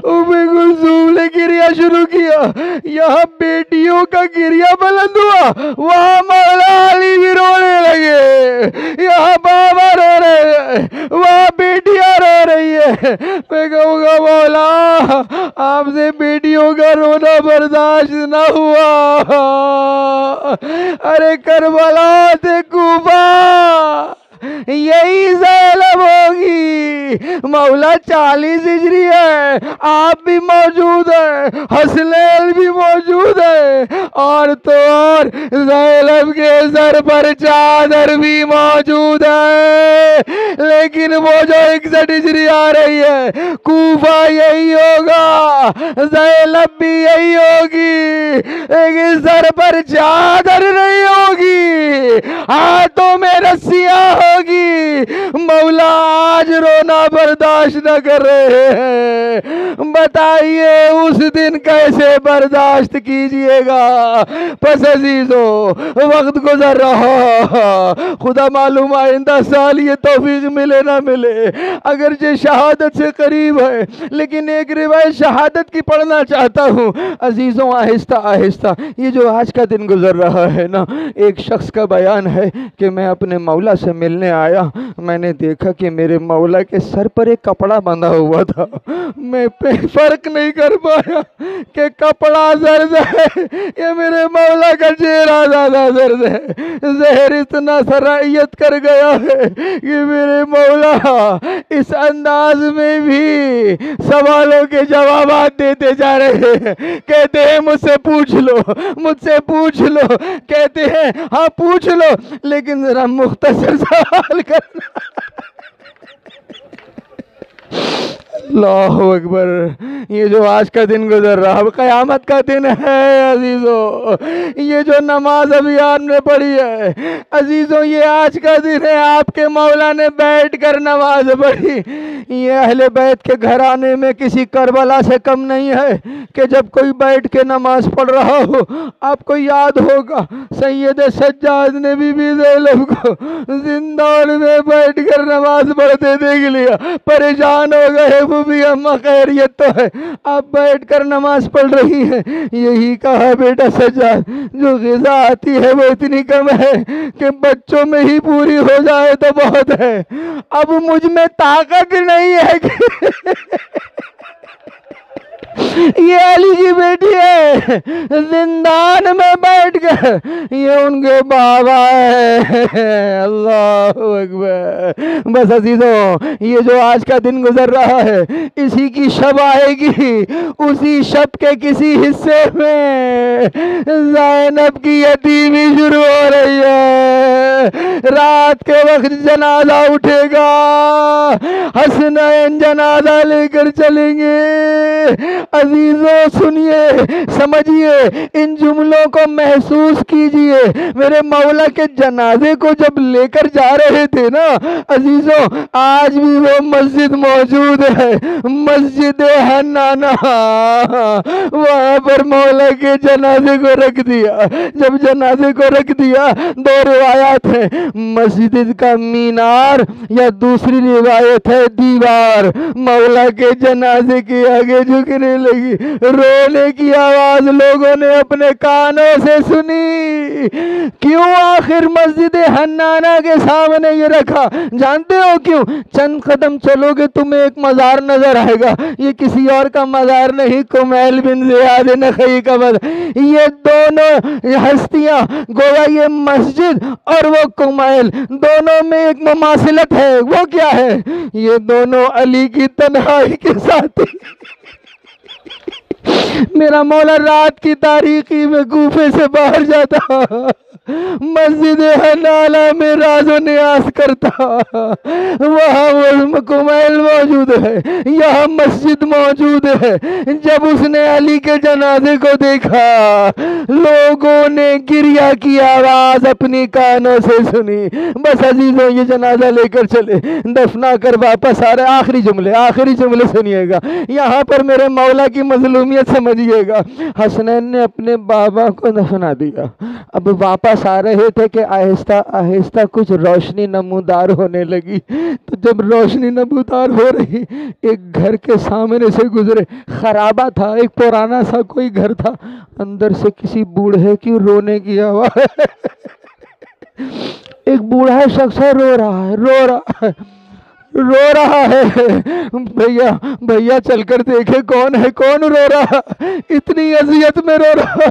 ام کلثوم نے گریا شروع کیا، یہاں بیٹیوں کا گریا بلند ہوا، وہاں مولا علی بھی رونے لگے، یہاں بابا رو رہے ہیں، وہاں بیٹیاں رو رہی ہے۔ میں کہوں گا مولا آپ سے بیٹیوں کا رونا برداشت نہ ہوا، ارے کربلا سے کوفہ یہی زینب ہوگی۔ مولا 40 ہجری ہے، آپ بھی موجود ہیں، حسنین بھی موجود ہیں، اور تو اور زینب کے سر پر چادر بھی موجود ہے، لیکن وہ جو 61 ہجری آ رہی ہے، کوفہ یہی ہوگا، زینب بھی یہی ہوگی، لیکن سر پر چادر نہیں ہوگی، ہاتھوں میں رسیاں ہوگی۔ مولا آج رونا برداشت نہ کر رہے ہیں، بتائیے اس دن کیسے برداشت کیجئے گا؟ پس عزیزو وقت گزر رہا، خدا معلوم آئندہ سال یہ توفیق ملے نہ ملے، اگرچہ شہادت سے قریب ہے، لیکن ایک روایت شہادت کی پڑھنا چاہتا ہوں۔ عزیزوں آہستہ آہستہ یہ جو آج کا دن گزر رہا ہے نا، ایک شخص کا بیان ہے کہ میں اپنے مولا سے ملنے آیا، میں نے دیکھا کہ میرے مولا کے سر پر ایک کپڑا بندھا ہوا تھا، میں فرق نہیں کر پایا کہ کپڑا زرد ہے یا میرے مولا کا چہرہ زیادہ زرد ہے۔ زہر اتنا سرائیت کر گیا ہے کہ میرے مولا اس انداز میں بھی سوالوں کے جوابات دیتے جا رہے ہیں، کہتے ہیں مجھ سے پوچھ لو، مجھ سے پوچھ لو، کہتے ہیں ہاں پوچھ لو، لیکن ذرا مختصر سوال کرنا۔ اللہ اکبر۔ یہ جو آج کا دن گزر رہا ہے قیامت کا دن ہے عزیزو، یہ جو نماز ابھی آپ نے پڑھی ہے عزیزو، یہ آج کا دن ہے، آپ کے مولا نے بیٹھ کر نماز پڑھی۔ یہ اہل بیت کے گھرانے میں کسی کربلا سے کم نہیں ہے کہ جب کوئی بیٹھ کے نماز پڑھ رہا ہو، آپ کو یاد ہوگا سید سجاد نے بی بی زینب کو زندان میں بیٹھ کر نماز پڑھتے دیکھ لیا، پریشان ہو گئے، وہ بھی اماں خیریت تو ہے، آپ بیٹھ کر نماز پڑھ رہی ہیں؟ یہی کہا بیٹا سجاد، جو غذا آتی ہے وہ اتنی کم ہے کہ بچوں میں ہی پوری ہو جائے تو بہت ہے، اب مجھ میں طاقت نہیں ہے کہ یہ علی کی بیٹی ہے زندان میں بیٹھ کر، یہ ان کے بابا ہے۔ اللہ اکبر۔ بس عزیزو یہ جو آج کا دن گزر رہا ہے، اسی کی شب آئے گی، اسی شب کے کسی حصے میں زینب کی یتیمی شروع ہو رہی ہے، رات کے وقت جنازہ اٹھے گا، حسنین جنازہ لے کر چلیں گے۔ عزیزو سنیے، سمجھیے، ان جملوں کو محسوس کیجئے۔ میرے مولا کے جنازے کو جب لے کر جا رہے تھے نا عزیزو، آج بھی وہ مسجد موجود ہے، مسجد حنانہ، وہاں پر مولا کے جنازے کو رکھ دیا۔ جب جنازے کو رکھ دیا، دو روایات ہیں، مسجد کا مینار یا دوسری روایت ہے دیوار، مولا کے جنازے کے آگے جھکنے لگی، رونے کی آواز لوگوں نے اپنے کانوں سے سنی۔ کیوں آخر مسجد حنانہ کے سامنے یہ رکھا؟ جانتے ہو کیوں؟ چند قدم چلو گے تمہیں ایک مزار نظر آئے گا، یہ کسی اور کا مزار نہیں، کمیل بن زیاد نخعی کا مزار۔ یہ دونوں ہستیاں گویا یہ مسجد اور وہ کمیل دونوں میں ایک مماثلت ہے، وہ کیا ہے؟ یہ دونوں علی کی تنہائی کے ساتھی۔ میرا مولا رات کی تاریکی میں گوفے سے باہر جاتا، مسجد حنانہ میں راز و نیاز کرتا، وہاں وہ کمیل موجود ہے، یہاں مسجد موجود ہے۔ جب اس نے علی کے جنازے کو دیکھا، لوگوں نے گریہ کی آواز اپنی کانوں سے سنی۔ بس عزیزوں یہ جنازہ لے کر چلے، دفنا کر واپس آ رہے۔ آخری جملے سنیے گا، یہاں پر میرے مولا کی مظلومیت سمجھیے گا۔ حسنین نے اپنے بابا کو دفنا دیا، اب واپس آ رہے تھے کہ آہستہ آہستہ کچھ روشنی نمودار ہونے لگی۔ تو جب روشنی نمودار ہو رہی، ایک گھر کے سامنے سے گزرے، خرابہ تھا، ایک پرانا سا کوئی گھر تھا، اندر سے کسی بوڑھے کی رونے کی آواز۔ ایک بوڑھا شخص ہے، رو رہا ہے۔ بھیا چل کر دیکھے کون ہے، کون رو رہا، اتنی اذیت میں رو رہا۔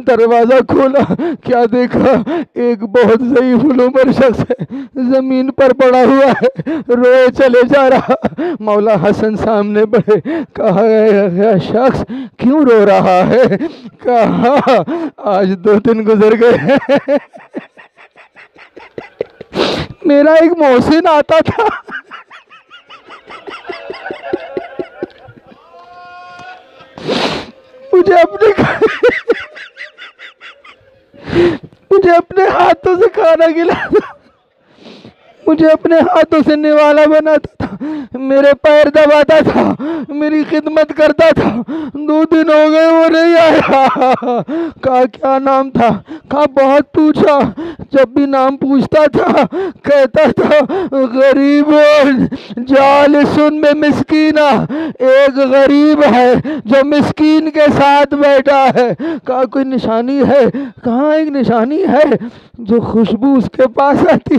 دروازہ کھولا، کیا دیکھا؟ ایک بہت ضعیف العمر شخص ہے، زمین پر پڑا ہوا ہے، روئے چلے جا رہا۔ مولا حسن سامنے بڑھے، کہا اے شخص کیوں رو رہا ہے؟ کہا آج 2 دن گزر گئے، میرا ایک محسن آتا تھا، مجھے اپنے ہاتھوں سے کھانا کھلاتا، مجھے اپنے ہاتھوں سے نوالا بناتا تھا، میرے پیر دباتا تھا، میری خدمت کرتا تھا۔ 2 دن ہو گئے وہ نہیں آیا۔ کہا کیا نام تھا؟ کہا بہت پوچھا، جب بھی نام پوچھتا تھا کہتا تھا غریب جالسن میں مسکینہ، ایک غریب ہے جو مسکین کے ساتھ بیٹھا ہے۔ کہا کوئی نشانی ہے؟ کہاں ایک نشانی ہے، جو خوشبو اس کے پاس آتی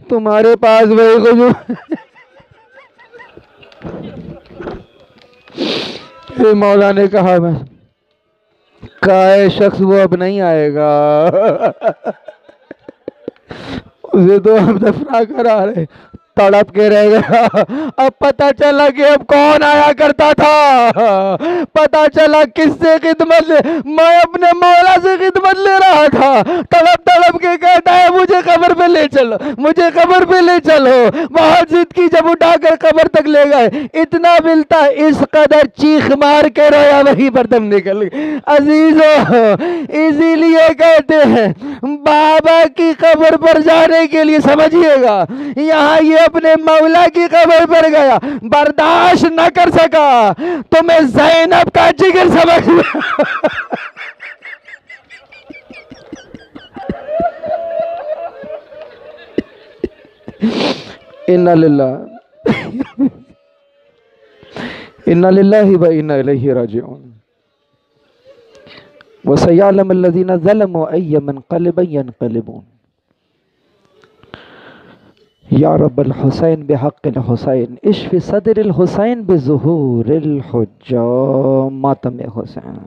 تمہارے پاس وہی خوشبو۔ پھر مولا نے کہا اے شخص وہ اب نہیں آئے گا، اسے تو ہم دفنا کر آ رہے، تڑپ کے رہ گیا۔ اب پتہ چلا کہ اب کون آیا کرتا تھا، پتہ چلا کس سے خدمت لے، میں اپنے مولا سے خدمت لے رہا تھا۔ تڑپ تڑپ کے کہتا ہے مجھے قبر پہ لے چلو، مجھے قبر پہ لے چلو۔ بہت ضد کی، جب اٹھا کر قبر تک لے گئے، اتنا ملتا اس قدر چیخ مار کے رویا، وہیں پر دم نکل گئے۔ عزیزو اسی لیے کہتے ہیں بابا کی قبر پر جانے کے لیے، سمجھیے گا، یہاں یہ اپنے مولا کی قبر پر گیا، برداشت نہ کر سکا تو میں زینب کا جگر سمجھ اِنَّا لِلَّهِ وَإِنَّا إِلَيْهِ راجعون۔ وَسَيَعْلَمُ الَّذِينَ ظَلَمُوا أَيَّ مُنقَلِبٍ يَنقَلِبُونَ۔ یا رب الحسین بحق الحسین اشف صدر الحسین بظہور الحجہ، ماتم حسین۔